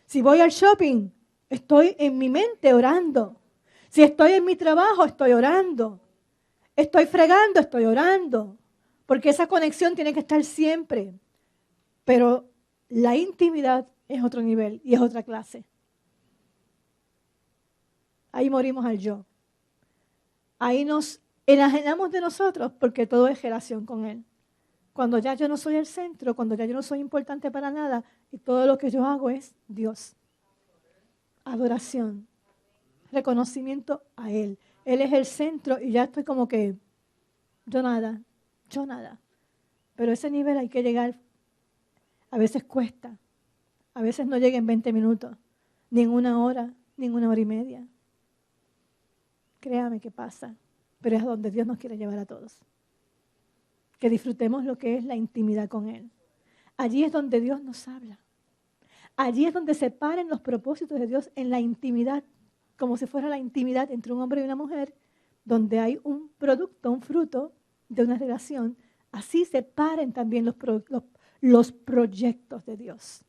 Si voy al shopping, estoy en mi mente orando. Si estoy en mi trabajo, estoy orando. Estoy fregando, estoy orando. Porque esa conexión tiene que estar siempre. Pero la intimidad es otro nivel y es otra clase. Ahí morimos al yo. Ahí nos enajenamos de nosotros porque todo es relación con Él. Cuando ya yo no soy el centro, cuando ya yo no soy importante para nada y todo lo que yo hago es Dios. Adoración. Reconocimiento a Él. Él es el centro y ya estoy como que yo nada. Pero ese nivel hay que llegar. A veces cuesta. A veces no llega en 20 minutos. Ni en 1 hora, ni en 1 hora y media. Créame que pasa. pero es a donde Dios nos quiere llevar a todos. Que disfrutemos lo que es la intimidad con Él. Allí es donde Dios nos habla. Allí es donde se paren los propósitos de Dios en la intimidad, como si fuera la intimidad entre un hombre y una mujer, donde hay un producto, un fruto de una relación. Así se paren también los proyectos de Dios.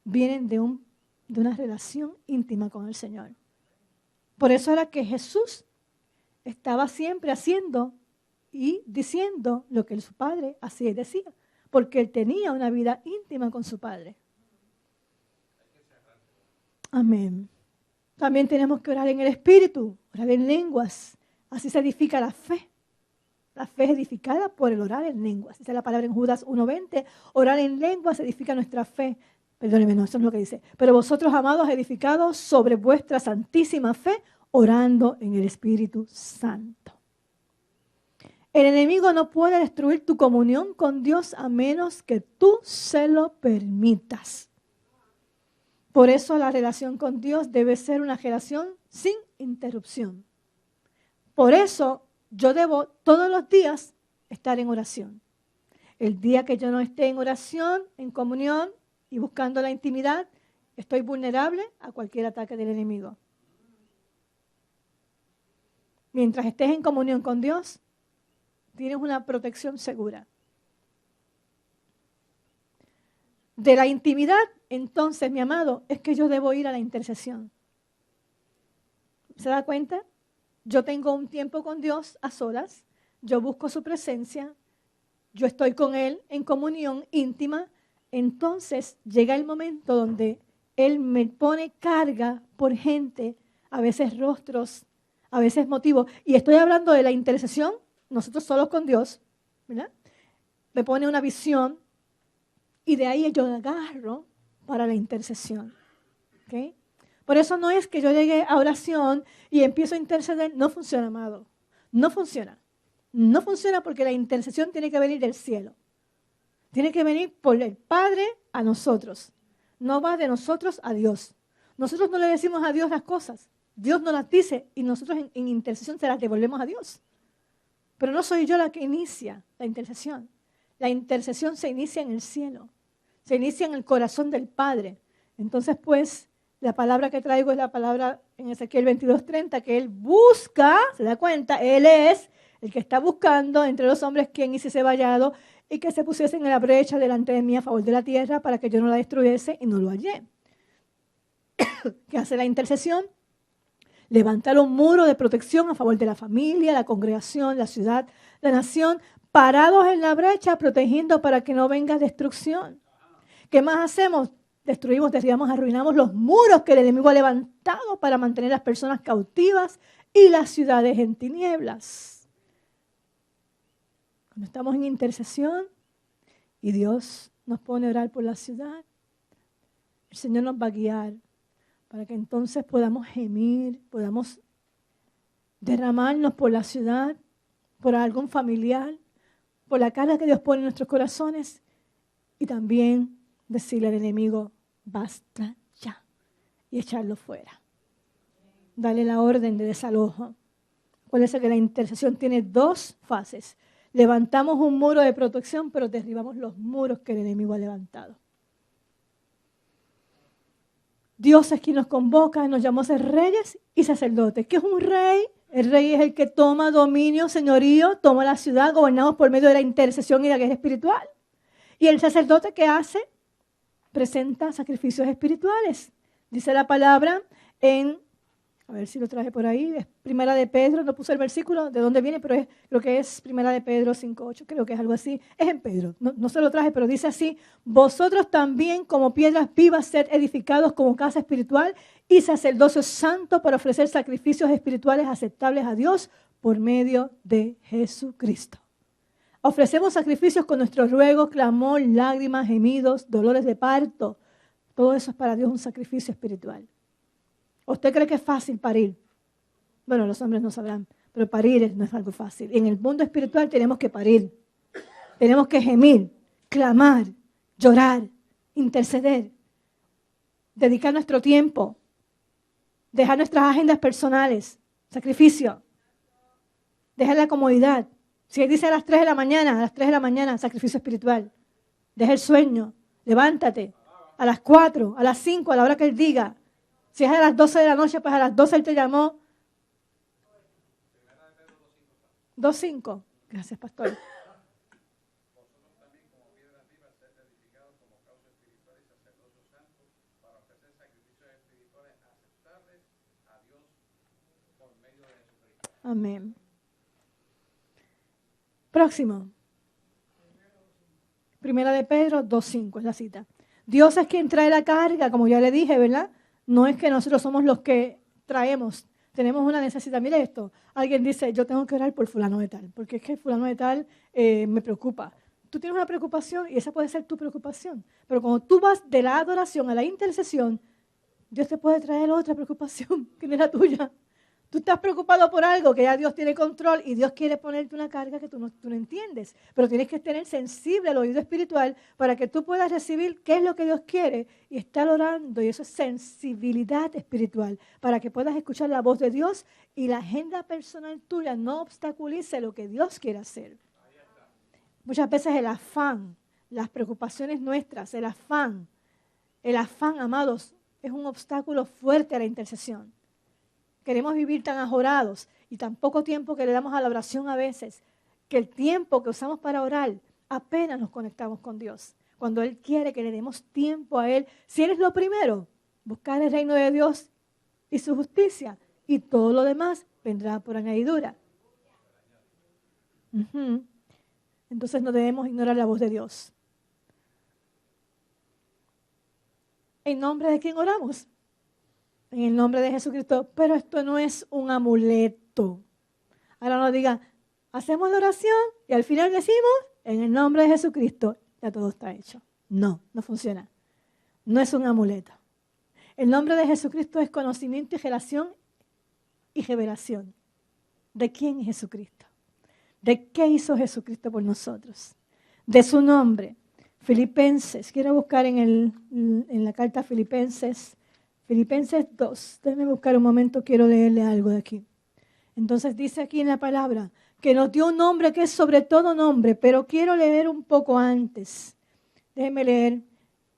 Vienen de una relación íntima con el Señor. Por eso era que Jesús estaba siempre haciendo y diciendo lo que su Padre hacía y decía, porque Él tenía una vida íntima con su Padre. Amén. También tenemos que orar en el Espíritu, orar en lenguas. Así se edifica la fe. La fe es edificada por el orar en lenguas. Esa es la palabra en Judas 1:20. Orar en lenguas edifica nuestra fe. Perdónenme, no, eso es lo que dice. Pero vosotros, amados, edificados sobre vuestra santísima fe, orando en el Espíritu Santo. El enemigo no puede destruir tu comunión con Dios a menos que tú se lo permitas. Por eso la relación con Dios debe ser una relación sin interrupción. Por eso yo debo todos los días estar en oración. El día que yo no esté en oración, en comunión y buscando la intimidad, estoy vulnerable a cualquier ataque del enemigo. Mientras estés en comunión con Dios, tienes una protección segura. De la intimidad, entonces, mi amado, es que yo debo ir a la intercesión. ¿Se da cuenta? Yo tengo un tiempo con Dios a solas, yo busco su presencia, yo estoy con Él en comunión íntima, entonces llega el momento donde Él me pone carga por gente, a veces rostros, a veces motivos, y estoy hablando de la intercesión, nosotros solos con Dios, ¿verdad? Me pone una visión y de ahí yo agarro para la intercesión. ¿Okay? Por eso no es que yo llegue a oración y empiezo a interceder. No funciona, amado. No funciona. No funciona porque la intercesión tiene que venir del cielo. Tiene que venir por el Padre a nosotros. No va de nosotros a Dios. Nosotros no le decimos a Dios las cosas. Dios nos las dice y nosotros en intercesión se las devolvemos a Dios. Pero no soy yo la que inicia la intercesión. La intercesión se inicia en el cielo. Se inicia en el corazón del Padre. Entonces, pues, la palabra que traigo es la palabra en Ezequiel 22:30, que Él busca, se da cuenta, Él es el que está buscando entre los hombres quien hiciese vallado y que se pusiesen en la brecha delante de mí a favor de la tierra para que yo no la destruyese y no lo hallé. ¿Qué hace la intercesión? Levantar un muro de protección a favor de la familia, la congregación, la ciudad, la nación, parados en la brecha, protegiendo para que no venga destrucción. ¿Qué más hacemos? Destruimos, derribamos, arruinamos los muros que el enemigo ha levantado para mantener a las personas cautivas y las ciudades en tinieblas. Cuando estamos en intercesión y Dios nos pone a orar por la ciudad, el Señor nos va a guiar para que entonces podamos gemir, podamos derramarnos por la ciudad, por algún familiar, por la carga que Dios pone en nuestros corazones y también decirle al enemigo, basta ya, y echarlo fuera. Dale la orden de desalojo. Acuérdense que la intercesión tiene dos fases. Levantamos un muro de protección, pero derribamos los muros que el enemigo ha levantado. Dios es quien nos convoca, nos llamó a ser reyes y sacerdotes. ¿Qué es un rey? El rey es el que toma dominio, señorío, toma la ciudad, gobernamos por medio de la intercesión y la guerra espiritual. ¿Y el sacerdote qué hace? Presenta sacrificios espirituales. Dice la palabra en, a ver si lo traje por ahí, es Primera de Pedro, no puse el versículo de dónde viene, pero creo que es Primera de Pedro 5:8, creo que es algo así. Es en Pedro, no se lo traje, pero dice así, vosotros también como piedras vivas sed edificados como casa espiritual y sacerdocio santo para ofrecer sacrificios espirituales aceptables a Dios por medio de Jesucristo. Ofrecemos sacrificios con nuestros ruegos, clamor, lágrimas, gemidos, dolores de parto. Todo eso es para Dios un sacrificio espiritual. ¿Usted cree que es fácil parir? Bueno, los hombres no sabrán, pero parir no es algo fácil. En el mundo espiritual tenemos que parir. Tenemos que gemir, clamar, llorar, interceder, dedicar nuestro tiempo, dejar nuestras agendas personales, sacrificio. Deja la comodidad. Si Él dice a las 3 de la mañana, a las 3 de la mañana, sacrificio espiritual. Deja el sueño, levántate. A las 4, a las 5, a la hora que Él diga. Si es a las 12 de la noche, pues a las 12 Él te llamó. 2:5. Gracias, pastor. Amén. Próximo. Primera de Pedro 2:5 es la cita. Dios es quien trae la carga, como ya le dije, ¿verdad? No es que nosotros somos los que traemos. Tenemos una necesidad. Mire esto. Alguien dice, yo tengo que orar por fulano de tal, porque es que fulano de tal me preocupa. Tú tienes una preocupación y esa puede ser tu preocupación. Pero cuando tú vas de la adoración a la intercesión, Dios te puede traer otra preocupación que no es la tuya. Tú estás preocupado por algo que ya Dios tiene control y Dios quiere ponerte una carga que tú no entiendes. Pero tienes que tener sensible el oído espiritual para que tú puedas recibir qué es lo que Dios quiere y estar orando. Y eso es sensibilidad espiritual para que puedas escuchar la voz de Dios y la agenda personal tuya no obstaculice lo que Dios quiere hacer. Muchas veces el afán, las preocupaciones nuestras, el afán, amados, es un obstáculo fuerte a la intercesión. Queremos vivir tan ajorados y tan poco tiempo que le damos a la oración a veces, que el tiempo que usamos para orar, apenas nos conectamos con Dios. Cuando Él quiere que le demos tiempo a Él, si eres lo primero, buscar el reino de Dios y su justicia, y todo lo demás vendrá por añadidura. Entonces no debemos ignorar la voz de Dios. ¿En nombre de quién oramos? En el nombre de Jesucristo, pero esto no es un amuleto. Ahora no digan, hacemos la oración y al final decimos, en el nombre de Jesucristo, ya todo está hecho. No, no funciona. No es un amuleto. El nombre de Jesucristo es conocimiento y revelación. ¿De quién es Jesucristo? ¿De qué hizo Jesucristo por nosotros? De su nombre. Filipenses, quiero buscar en la carta a Filipenses 2. Déjenme buscar un momento, quiero leerle algo de aquí. Entonces dice aquí en la palabra que nos dio un nombre que es sobre todo nombre, pero quiero leer un poco antes. Déjenme leer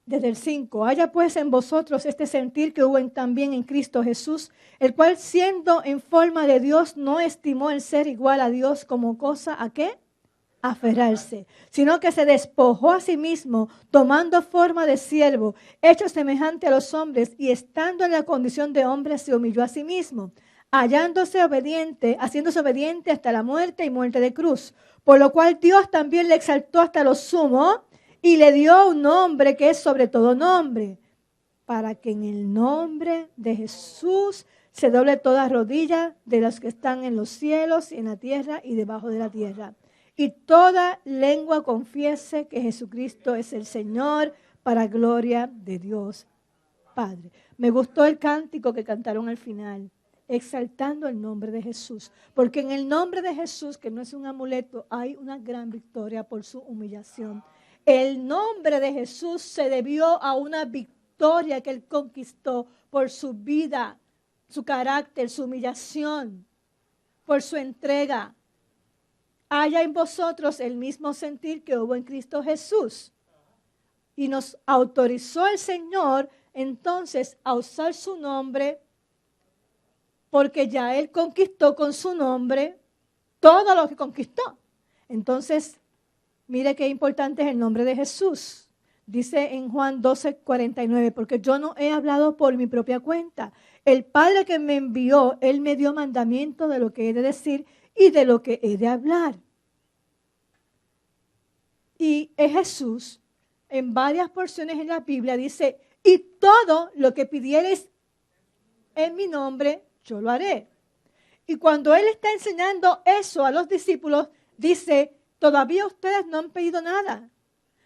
desde el 5. Haya pues en vosotros este sentir que hubo también en Cristo Jesús, el cual siendo en forma de Dios no estimó el ser igual a Dios como cosa ¿a qué? Aferrarse, sino que se despojó a sí mismo, tomando forma de siervo, hecho semejante a los hombres, y estando en la condición de hombre, se humilló a sí mismo, haciéndose obediente hasta la muerte y muerte de cruz. Por lo cual Dios también le exaltó hasta lo sumo y le dio un nombre que es sobre todo nombre, para que en el nombre de Jesús se doble toda rodilla de los que están en los cielos y en la tierra y debajo de la tierra. Y toda lengua confiese que Jesucristo es el Señor, para gloria de Dios Padre. Me gustó el cántico que cantaron al final, exaltando el nombre de Jesús. Porque en el nombre de Jesús, que no es un amuleto, hay una gran victoria por su humillación. El nombre de Jesús se debió a una victoria que Él conquistó por su vida, su carácter, su humillación, por su entrega. Haya en vosotros el mismo sentir que hubo en Cristo Jesús. Y nos autorizó el Señor entonces a usar su nombre, porque ya Él conquistó con su nombre todo lo que conquistó. Entonces, mire qué importante es el nombre de Jesús. Dice en Juan 12:49, porque yo no he hablado por mi propia cuenta. El Padre que me envió, Él me dio mandamiento de lo que he de decir y de lo que he de hablar. Y es Jesús, en varias porciones en la Biblia, dice, y todo lo que pidiereis en mi nombre, yo lo haré. Y cuando Él está enseñando eso a los discípulos, dice, todavía ustedes no han pedido nada,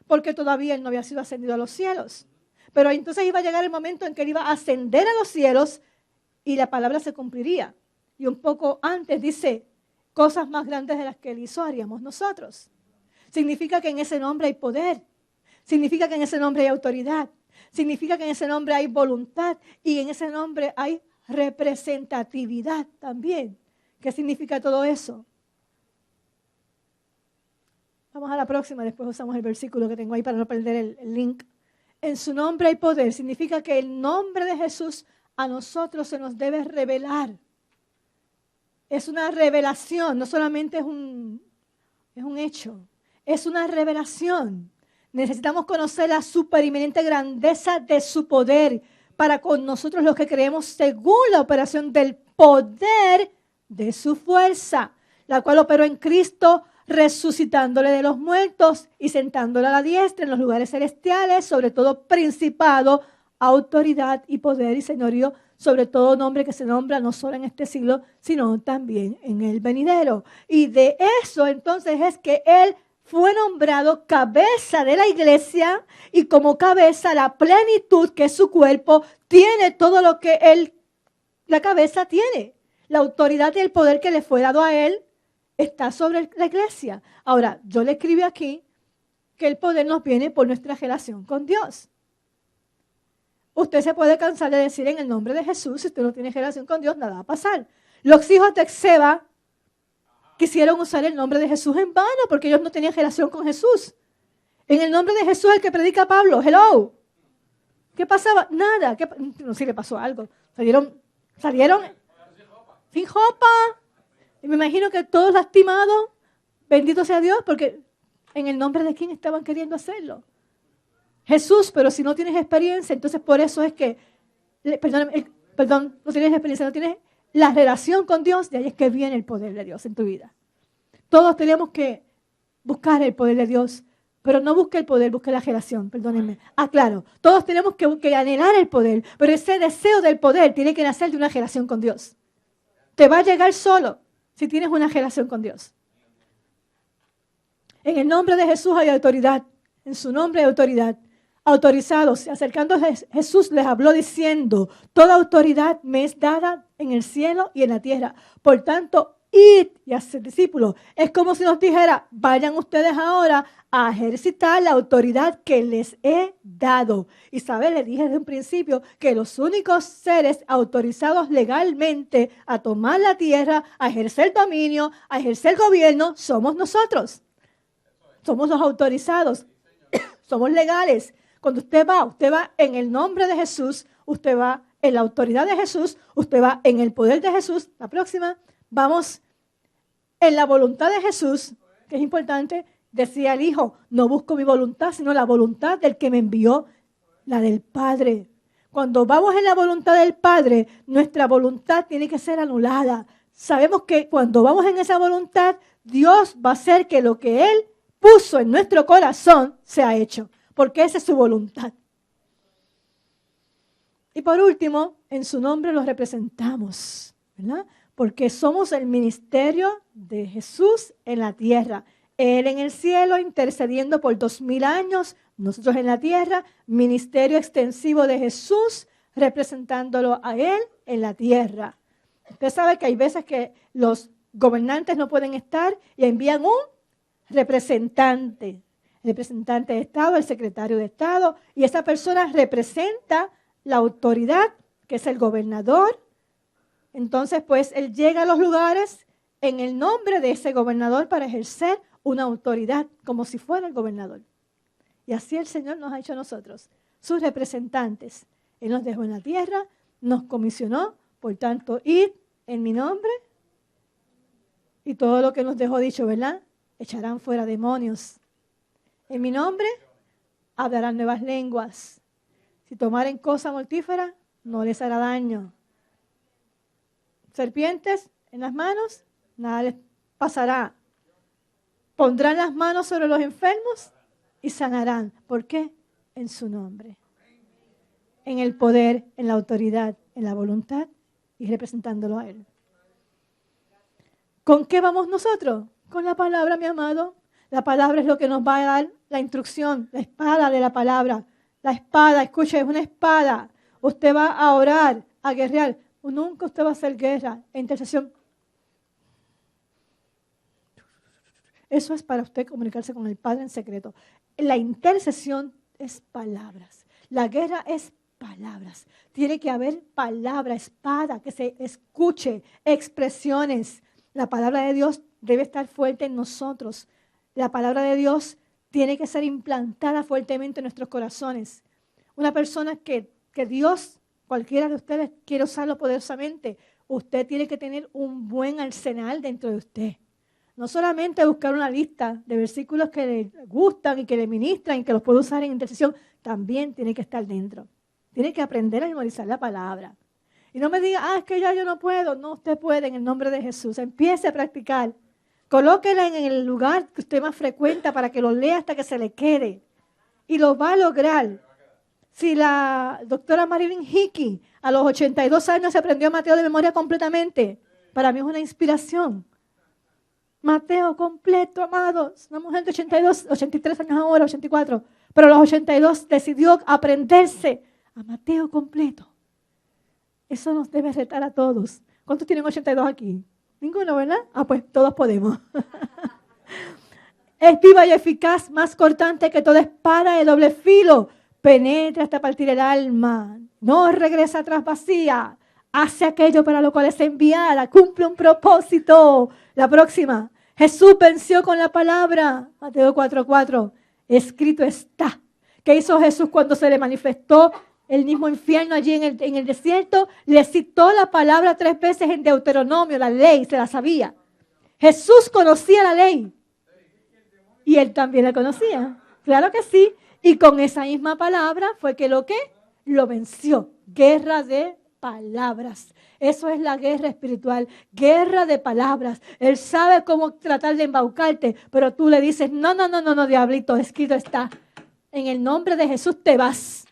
porque todavía Él no había sido ascendido a los cielos. Pero entonces iba a llegar el momento en que Él iba a ascender a los cielos y la palabra se cumpliría. Y un poco antes dice, cosas más grandes de las que Él hizo haríamos nosotros. Significa que en ese nombre hay poder. Significa que en ese nombre hay autoridad. Significa que en ese nombre hay voluntad. Y en ese nombre hay representatividad también. ¿Qué significa todo eso? Vamos a la próxima, después usamos el versículo que tengo ahí para no perder el link. En su nombre hay poder. Significa que el nombre de Jesús a nosotros se nos debe revelar. Es una revelación, no solamente es un hecho, es una revelación. Necesitamos conocer la superinminente grandeza de su poder para con nosotros los que creemos según la operación del poder de su fuerza, la cual operó en Cristo, resucitándole de los muertos y sentándole a la diestra en los lugares celestiales, sobre todo principado, autoridad y poder y señorío, sobre todo nombre que se nombra no solo en este siglo, sino también en el venidero. Y de eso entonces es que Él fue nombrado cabeza de la iglesia, y como cabeza la plenitud, que es su cuerpo, tiene todo lo que la cabeza tiene. La autoridad y el poder que le fue dado a Él está sobre la iglesia. Ahora, yo le escribí aquí que el poder nos viene por nuestra relación con Dios. Usted se puede cansar de decir en el nombre de Jesús, si usted no tiene relación con Dios, nada va a pasar. Los hijos de Seba quisieron usar el nombre de Jesús en vano porque ellos no tenían relación con Jesús. En el nombre de Jesús, el que predica Pablo, hello. ¿Qué pasaba? Nada. No sé si le pasó algo. Salieron sin ropa. Y me imagino que todos lastimados, bendito sea Dios, porque en el nombre de quién estaban queriendo hacerlo. Jesús, pero si no tienes experiencia, entonces por eso es que, perdón, no tienes experiencia, no tienes la relación con Dios, de ahí es que viene el poder de Dios en tu vida. Todos tenemos que buscar el poder de Dios, pero no busque el poder, busque la relación, perdónenme. Claro, todos tenemos que anhelar el poder, pero ese deseo del poder tiene que nacer de una relación con Dios. Te va a llegar solo si tienes una relación con Dios. En el nombre de Jesús hay autoridad, en su nombre hay autoridad. Autorizados, acercándose Jesús les habló diciendo: toda autoridad me es dada en el cielo y en la tierra. Por tanto, id y hacer discípulos. Es como si nos dijera: vayan ustedes ahora a ejercitar la autoridad que les he dado. Y le dije desde un principio que los únicos seres autorizados legalmente a tomar la tierra, a ejercer dominio, a ejercer gobierno, somos nosotros. Somos los autorizados. Somos legales. Cuando usted va en el nombre de Jesús, usted va en la autoridad de Jesús, usted va en el poder de Jesús. La próxima, vamos en la voluntad de Jesús, que es importante. Decía el Hijo: no busco mi voluntad, sino la voluntad del que me envió, la del Padre. Cuando vamos en la voluntad del Padre, nuestra voluntad tiene que ser anulada. Sabemos que cuando vamos en esa voluntad, Dios va a hacer que lo que Él puso en nuestro corazón sea hecho, porque esa es su voluntad. Y por último, en su nombre los representamos, ¿verdad? Porque somos el ministerio de Jesús en la tierra. Él en el cielo intercediendo por 2000 años, nosotros en la tierra, ministerio extensivo de Jesús representándolo a Él en la tierra. Usted sabe que hay veces que los gobernantes no pueden estar y envían un representante. El representante de Estado, el secretario de Estado, y esa persona representa la autoridad, que es el gobernador. Entonces, pues, él llega a los lugares en el nombre de ese gobernador para ejercer una autoridad, como si fuera el gobernador. Y así el Señor nos ha hecho a nosotros, sus representantes. Él nos dejó en la tierra, nos comisionó, por tanto, id en mi nombre, y todo lo que nos dejó dicho, ¿verdad? Echarán fuera demonios. En mi nombre hablarán nuevas lenguas. Si tomaren cosa mortífera, no les hará daño. Serpientes en las manos, nada les pasará. Pondrán las manos sobre los enfermos y sanarán. ¿Por qué? En su nombre. En el poder, en la autoridad, en la voluntad y representándolo a Él. ¿Con qué vamos nosotros? Con la palabra, mi amado. La palabra es lo que nos va a dar la instrucción, la espada de la palabra. La espada, escuche, es una espada. Usted va a orar, a guerrear. Nunca usted va a hacer guerra e intercesión. Eso es para usted comunicarse con el Padre en secreto. La intercesión es palabras. La guerra es palabras. Tiene que haber palabra, espada, que se escuche, expresiones. La palabra de Dios debe estar fuerte en nosotros. La palabra de Dios tiene que ser implantada fuertemente en nuestros corazones. Una persona que Dios, cualquiera de ustedes, quiere usarlo poderosamente, usted tiene que tener un buen arsenal dentro de usted. No solamente buscar una lista de versículos que le gustan y que le ministran y que los puede usar en intercesión, también tiene que estar dentro. Tiene que aprender a memorizar la palabra. Y no me diga, es que ya yo no puedo. No, usted puede en el nombre de Jesús. Empiece a practicar. Colóquela en el lugar que usted más frecuenta para que lo lea hasta que se le quede. Y lo va a lograr. Si la doctora Marilyn Hickey a los 82 años se aprendió Mateo de memoria completamente, para mí es una inspiración. Mateo completo, amados. Una mujer de 82, 83 años ahora, 84. Pero a los 82 decidió aprenderse a Mateo completo. Eso nos debe retar a todos. ¿Cuántos tienen 82 aquí? Ninguno, ¿verdad? Pues todos podemos. Es viva y eficaz, más cortante que toda espada de doble filo. Penetra hasta partir el alma. No regresa atrás vacía. Hace aquello para lo cual es enviada. Cumple un propósito. La próxima. Jesús venció con la palabra. Mateo 4:4. Escrito está. ¿Qué hizo Jesús cuando se le manifestó el mismo infierno allí en el desierto? Le citó la palabra 3 veces en Deuteronomio, la ley, se la sabía. Jesús conocía la ley. Y él también la conocía. Claro que sí. Y con esa misma palabra fue que lo venció. Guerra de palabras. Eso es la guerra espiritual. Guerra de palabras. Él sabe cómo tratar de embaucarte, pero tú le dices, no, diablito, escrito está. En el nombre de Jesús te vas.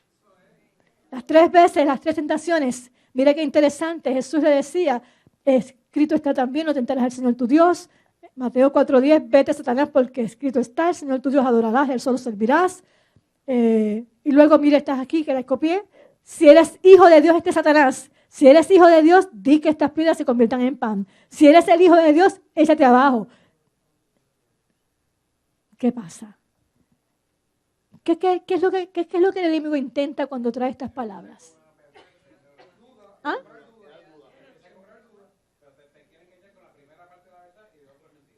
Las 3 veces, las 3 tentaciones. Mira qué interesante. Jesús le decía, escrito está también, no tentarás al Señor tu Dios. Mateo 4:10, vete Satanás porque escrito está, el Señor tu Dios adorarás, él solo servirás. Y luego, mira, estás aquí, que la copié. Si eres hijo de Dios, Satanás. Si eres hijo de Dios, di que estas piedras se conviertan en pan. Si eres el hijo de Dios, échate abajo. ¿Qué pasa? ¿Qué es lo que el enemigo intenta cuando trae estas palabras? ¿Ah?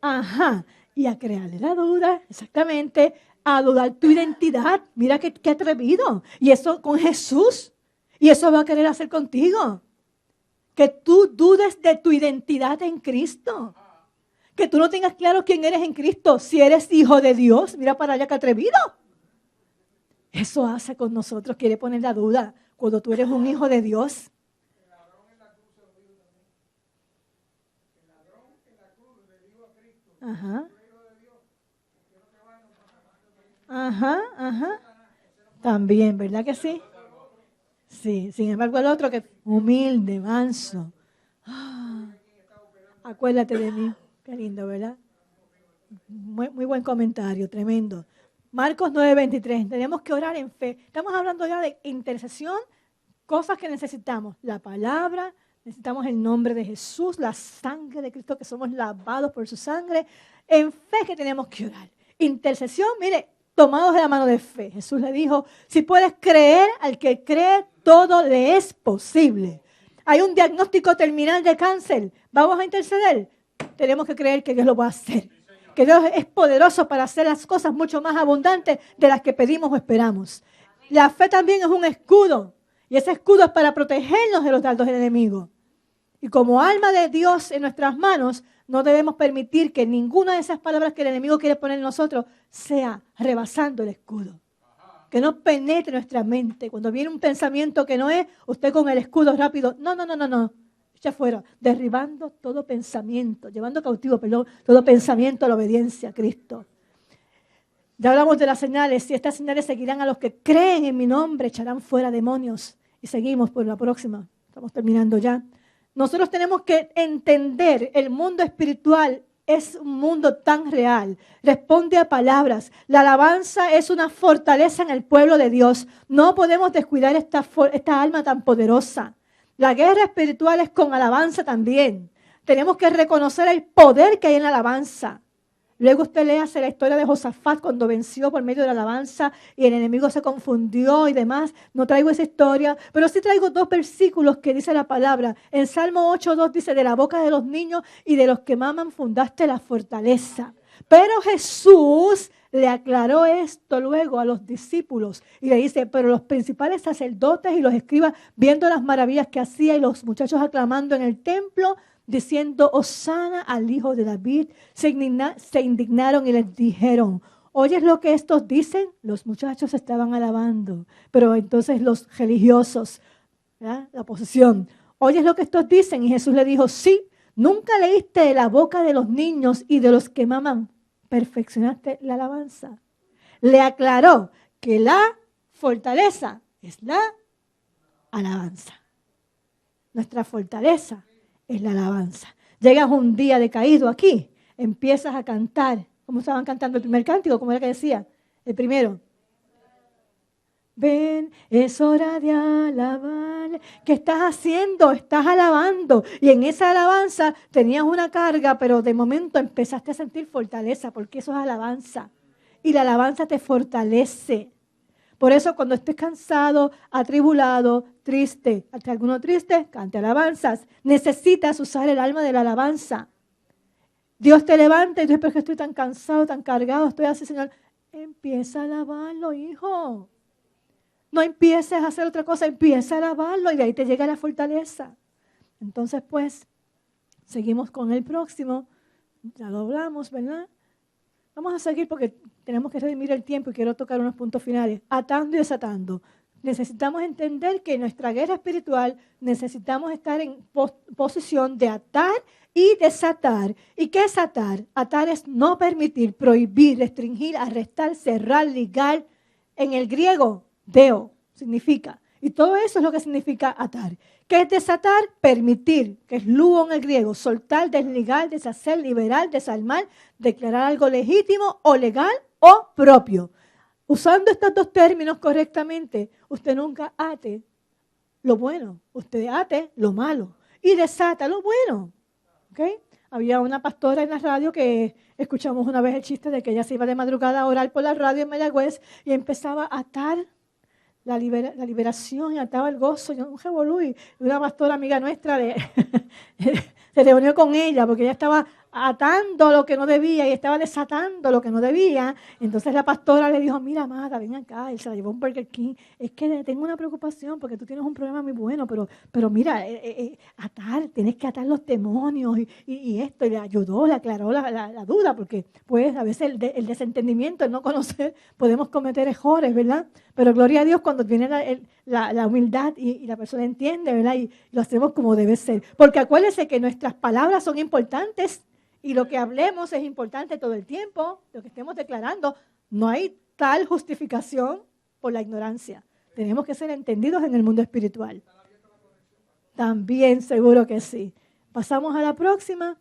Ajá. Y a crearle la duda, exactamente, a dudar tu identidad. Mira qué atrevido. Y eso con Jesús. Y eso va a querer hacer contigo. Que tú dudes de tu identidad en Cristo. Que tú no tengas claro quién eres en Cristo. Si eres hijo de Dios, mira para allá qué atrevido. Eso hace con nosotros, quiere poner la duda. Cuando tú eres un hijo de Dios. Ajá. Ajá. También, ¿verdad que sí? Sí, sin embargo el otro que es humilde, manso. Acuérdate de mí. Qué lindo, ¿verdad? Muy buen comentario, tremendo. Marcos 9:23. Tenemos que orar en fe. Estamos hablando ya de intercesión, cosas que necesitamos. La palabra, necesitamos el nombre de Jesús, la sangre de Cristo, que somos lavados por su sangre. En fe que tenemos que orar. Intercesión, mire, tomados de la mano de fe. Jesús le dijo, si puedes creer, al que cree, todo le es posible. Hay un diagnóstico terminal de cáncer. ¿Vamos a interceder? Tenemos que creer que Dios lo va a hacer. Que Dios es poderoso para hacer las cosas mucho más abundantes de las que pedimos o esperamos. La fe también es un escudo. Y ese escudo es para protegernos de los dardos del enemigo. Y como alma de Dios en nuestras manos, no debemos permitir que ninguna de esas palabras que el enemigo quiere poner en nosotros sea rebasando el escudo. Que no penetre nuestra mente. Cuando viene un pensamiento que no es, usted con el escudo rápido, no. Echa fuera, derribando todo pensamiento, llevando cautivo, todo pensamiento a la obediencia a Cristo. Ya hablamos de las señales, y estas señales seguirán a los que creen en mi nombre, echarán fuera demonios. Y seguimos por la próxima, estamos terminando ya. Nosotros tenemos que entender el mundo espiritual es un mundo tan real. Responde a palabras. La alabanza es una fortaleza en el pueblo de Dios. No podemos descuidar esta alma tan poderosa. La guerra espiritual es con alabanza también. Tenemos que reconocer el poder que hay en la alabanza. Luego usted léase la historia de Josafat cuando venció por medio de la alabanza y el enemigo se confundió y demás. No traigo esa historia, pero sí traigo 2 versículos que dice la palabra. En Salmo 8:2 dice, de la boca de los niños y de los que maman fundaste la fortaleza. Pero Jesús le aclaró esto luego a los discípulos y le dice, pero los principales sacerdotes y los escribas, viendo las maravillas que hacía y los muchachos aclamando en el templo, diciendo, Hosana al Hijo de David, se indignaron y les dijeron, ¿oyes lo que estos dicen? Los muchachos estaban alabando, pero entonces los religiosos, ¿verdad? La oposición, ¿oyes lo que estos dicen? Y Jesús le dijo, sí, nunca leíste de la boca de los niños y de los que maman, perfeccionaste la alabanza. Le aclaró que la fortaleza es la alabanza. Nuestra fortaleza es la alabanza. Llegas un día decaído aquí, empiezas a cantar. ¿Cómo estaban cantando el primer cántico? ¿Cómo era que decía? El primero. Ven, es hora de alabar. ¿Qué estás haciendo? Estás alabando. Y en esa alabanza tenías una carga, pero de momento empezaste a sentir fortaleza, porque eso es alabanza. Y la alabanza te fortalece. Por eso cuando estés cansado, atribulado, triste, ¿hasta alguno triste? Cante alabanzas. Necesitas usar el alma de la alabanza. Dios te levanta y tú dices, pero es que estoy tan cansado, tan cargado, estoy así, Señor. Empieza a alabarlo, hijo. No empieces a hacer otra cosa, empieza a alabarlo y de ahí te llega la fortaleza. Entonces, pues, seguimos con el próximo. Ya lo hablamos, ¿verdad? Vamos a seguir porque tenemos que redimir el tiempo y quiero tocar unos puntos finales. Atando y desatando. Necesitamos entender que en nuestra guerra espiritual necesitamos estar en posición de atar y desatar. ¿Y qué es atar? Atar es no permitir, prohibir, restringir, arrestar, cerrar, ligar. En el griego, deo significa. Y todo eso es lo que significa atar. ¿Qué es desatar? Permitir, que es luo en el griego. Soltar, desligar, deshacer, liberar, desarmar, declarar algo legítimo o legal o propio. Usando estos dos términos correctamente, usted nunca ate lo bueno. Usted ate lo malo. Y desata lo bueno. ¿Okay? Había una pastora en la radio que escuchamos una vez el chiste de que ella se iba de madrugada a orar por la radio en Mayagüez y empezaba a atar la liberación y ataba el gozo. Yo un revolú y una pastora amiga nuestra se reunió con ella porque ella estaba atando lo que no debía y estaba desatando lo que no debía. Entonces la pastora le dijo, mira, amada, ven acá. Y se la llevó a un Burger King. Es que tengo una preocupación porque tú tienes un problema muy bueno, pero mira, atar, tienes que atar los demonios y esto. Y le ayudó, le aclaró la duda, porque pues a veces el desentendimiento, el no conocer, podemos cometer errores, ¿verdad? Pero gloria a Dios cuando viene la humildad y la persona entiende, ¿verdad? Y lo hacemos como debe ser. Porque acuérdense que nuestras palabras son importantes. Y lo que hablemos es importante todo el tiempo, lo que estemos declarando. No hay tal justificación por la ignorancia. Tenemos que ser entendidos en el mundo espiritual. También seguro que sí. Pasamos a la próxima.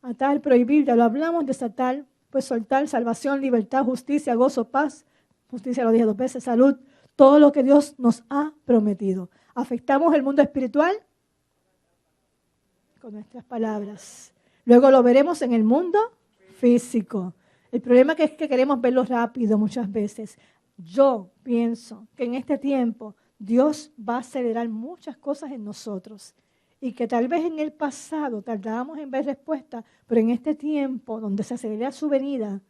Atar, prohibir, ya lo hablamos. Desatar, pues soltar, salvación, libertad, justicia, gozo, paz. Justicia lo dije 2 veces, salud. Todo lo que Dios nos ha prometido. ¿Afectamos el mundo espiritual? Con nuestras palabras. Luego lo veremos en el mundo físico. El problema es que queremos verlo rápido muchas veces. Yo pienso que en este tiempo Dios va a acelerar muchas cosas en nosotros y que tal vez en el pasado tardábamos en ver respuestas, pero en este tiempo donde se acelera su venida,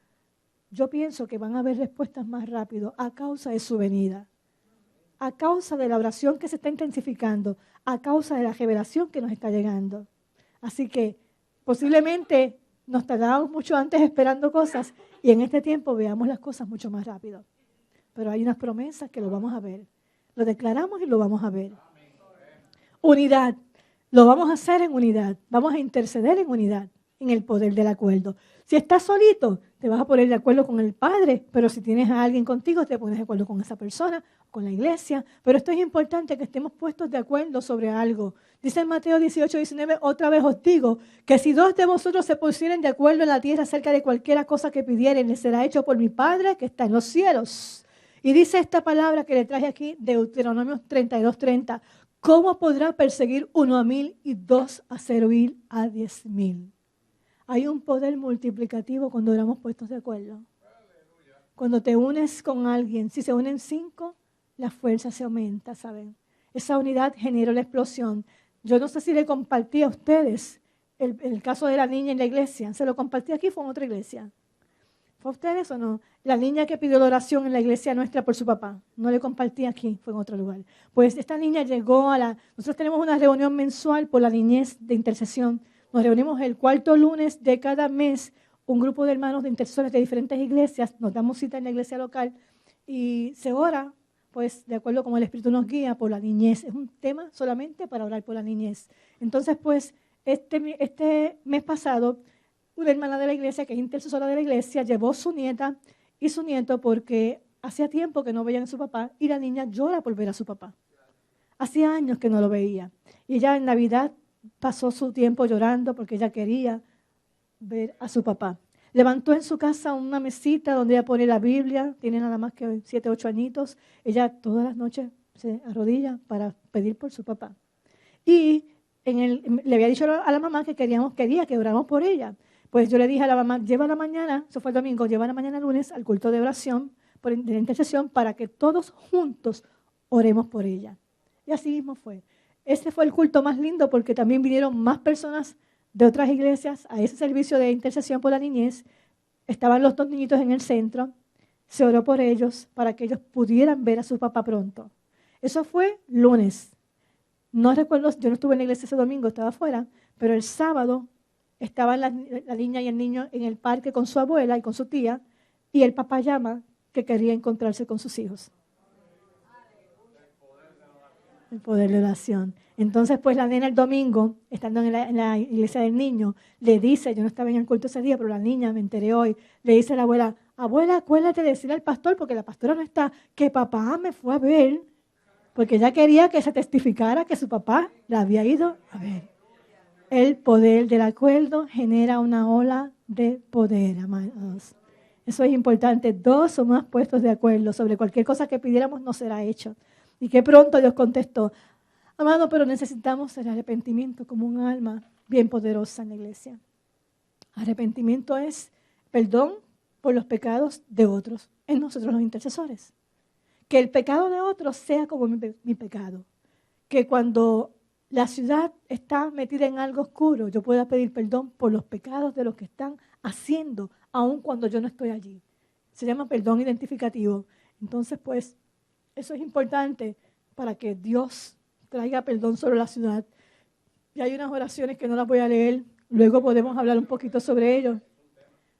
yo pienso que van a haber respuestas más rápido a causa de su venida, a causa de la oración que se está intensificando, a causa de la revelación que nos está llegando. Así que posiblemente nos tardamos mucho antes esperando cosas y en este tiempo veamos las cosas mucho más rápido. Pero hay unas promesas que lo vamos a ver. Lo declaramos y lo vamos a ver. Unidad. Lo vamos a hacer en unidad. Vamos a interceder en unidad, en el poder del acuerdo. Si estás solito, te vas a poner de acuerdo con el Padre, pero si tienes a alguien contigo, te pones de acuerdo con esa persona, con la iglesia. Pero esto es importante, que estemos puestos de acuerdo sobre algo. Dice en Mateo 18:19, otra vez os digo, que si 2 de vosotros se pusieren de acuerdo en la tierra acerca de cualquiera cosa que pidieren, les será hecho por mi Padre que está en los cielos. Y dice esta palabra que le traje aquí, Deuteronomio 32:30, ¿cómo podrá perseguir 1 a 1000 y 2 a 0 huir a 10,000? Hay un poder multiplicativo cuando oramos puestos de acuerdo. Cuando te unes con alguien, si se unen 5, la fuerza se aumenta, ¿saben? Esa unidad generó la explosión. Yo no sé si le compartí a ustedes el caso de la niña en la iglesia. Se lo compartí aquí, fue en otra iglesia. ¿Fue a ustedes o no? La niña que pidió la oración en la iglesia nuestra por su papá. No le compartí aquí, fue en otro lugar. Pues esta niña llegó Nosotros tenemos una reunión mensual por la niñez de intercesión. Nos reunimos el cuarto lunes de cada mes, un grupo de hermanos de intercesores de diferentes iglesias. Nos damos cita en la iglesia local y se ora, pues de acuerdo como el Espíritu nos guía, por la niñez. Es un tema solamente para orar por la niñez. Entonces, pues, este mes pasado, una hermana de la iglesia, que es intercesora de la iglesia, llevó su nieta y su nieto porque hacía tiempo que no veían a su papá y la niña llora por ver a su papá. Hacía años que no lo veía. Y ella en Navidad pasó su tiempo llorando porque ella quería ver a su papá. Levantó en su casa una mesita donde ella pone la Biblia, tiene nada más que 7, 8 añitos. Ella todas las noches se arrodilla para pedir por su papá. Y le había dicho a la mamá que quería que oráramos por ella. Pues yo le dije a la mamá, llévala mañana, eso fue el domingo, llévala mañana lunes al culto de oración, de la intercesión, para que todos juntos oremos por ella. Y así mismo fue. Ese fue el culto más lindo porque también vinieron más personas de otras iglesias a ese servicio de intercesión por la niñez. Estaban los 2 niñitos en el centro, se oró por ellos para que ellos pudieran ver a su papá pronto. Eso fue lunes. No recuerdo, yo no estuve en la iglesia ese domingo, estaba afuera, pero el sábado estaban la niña y el niño en el parque con su abuela y con su tía, y el papá llama que quería encontrarse con sus hijos. El poder de oración. Entonces, pues la nena el domingo, estando en la iglesia del niño, le dice, yo no estaba en el culto ese día, pero la niña, me enteré hoy, le dice a la abuela, abuela, acuérdate de decirle al pastor, porque la pastora no está, que papá me fue a ver, porque ella quería que se testificara que su papá la había ido a ver. El poder del acuerdo genera una ola de poder, amados. Eso es importante. 2 o más puestos de acuerdo sobre cualquier cosa que pidiéramos no será hecho. Y que pronto Dios contestó, amado, pero necesitamos el arrepentimiento como un alma bien poderosa en la iglesia. Arrepentimiento es perdón por los pecados de otros, en nosotros los intercesores. Que el pecado de otros sea como mi pecado. Que cuando la ciudad está metida en algo oscuro, yo pueda pedir perdón por los pecados de los que están haciendo, aun cuando yo no estoy allí. Se llama perdón identificativo. Entonces, pues, eso es importante para que Dios traiga perdón sobre la ciudad. Y hay unas oraciones que no las voy a leer, luego podemos hablar un poquito sobre ello.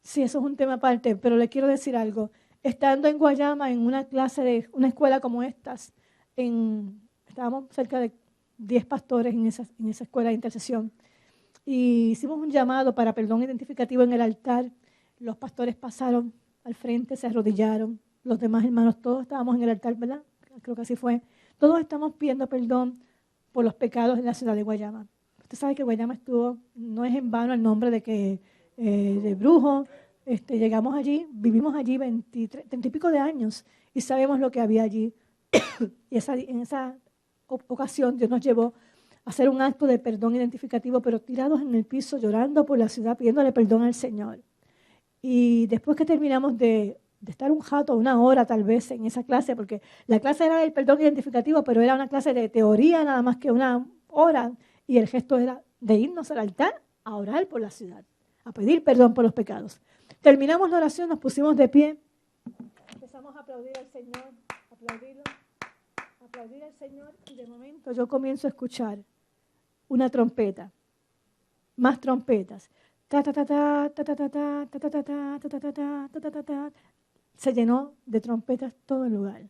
Sí, eso es un tema aparte, pero le quiero decir algo. Estando en Guayama, en una clase de una escuela como estas, estábamos cerca de 10 pastores en esa escuela de intercesión. Y hicimos un llamado para perdón identificativo en el altar. Los pastores pasaron al frente, se arrodillaron. Los demás hermanos, todos estábamos en el altar, ¿verdad? Creo que así fue. Todos estamos pidiendo perdón por los pecados en la ciudad de Guayama. Usted sabe que Guayama no es en vano el nombre de brujo. Llegamos allí, vivimos allí 30 y pico de años y sabemos lo que había allí. Y en esa ocasión Dios nos llevó a hacer un acto de perdón identificativo, pero tirados en el piso, llorando por la ciudad, pidiéndole perdón al Señor. Y después que terminamos de estar un rato, 1 hora tal vez en esa clase, porque la clase era del perdón identificativo, pero era una clase de teoría nada más que 1 hora, y el gesto era de irnos al altar a orar por la ciudad, a pedir perdón por los pecados. Terminamos la oración, nos pusimos de pie, empezamos a aplaudir al Señor, aplaudir al Señor, y de momento yo comienzo a escuchar una trompeta, más trompetas. Se llenó de trompetas todo el lugar.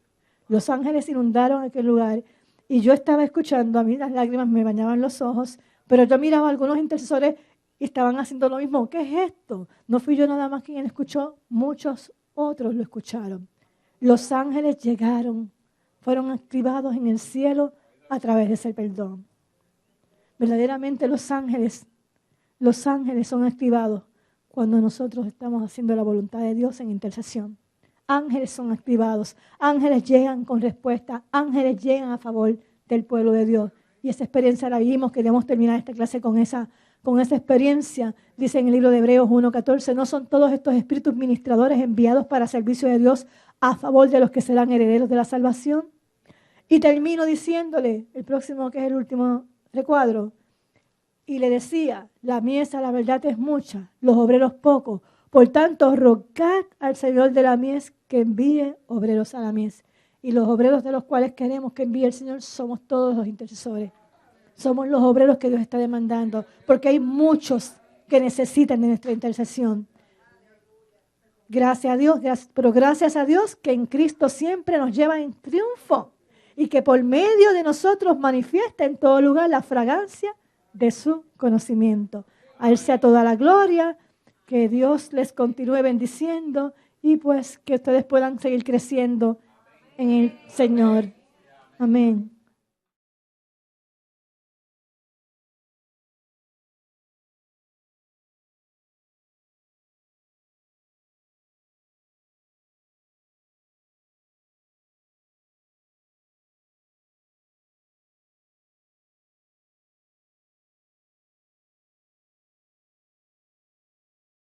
Los ángeles inundaron aquel lugar y yo estaba escuchando, a mí las lágrimas me bañaban los ojos, pero yo miraba a algunos intercesores y estaban haciendo lo mismo. ¿Qué es esto? No fui yo nada más quien escuchó, muchos otros lo escucharon. Los ángeles llegaron, fueron activados en el cielo a través de ese perdón. Verdaderamente los ángeles son activados cuando nosotros estamos haciendo la voluntad de Dios en intercesión. Ángeles son activados, ángeles llegan con respuesta, ángeles llegan a favor del pueblo de Dios. Y esa experiencia la vimos, queremos terminar esta clase con esa experiencia. Dice en el libro de Hebreos 1:14, ¿no son todos estos espíritus ministradores enviados para servicio de Dios a favor de los que serán herederos de la salvación? Y termino diciéndole, el próximo que es el último recuadro, y le decía, la mies, la verdad es mucha, los obreros pocos, Por tanto, rogad al Señor de la mies que envíe obreros a la mies. Y los obreros de los cuales queremos que envíe el Señor somos todos los intercesores. Somos los obreros que Dios está demandando, porque hay muchos que necesitan de nuestra intercesión. Gracias a Dios, pero gracias a Dios que en Cristo siempre nos lleva en triunfo y que por medio de nosotros manifiesta en todo lugar la fragancia de su conocimiento. A Él sea toda la gloria, que Dios les continúe bendiciendo y pues que ustedes puedan seguir creciendo en el Señor. Amén.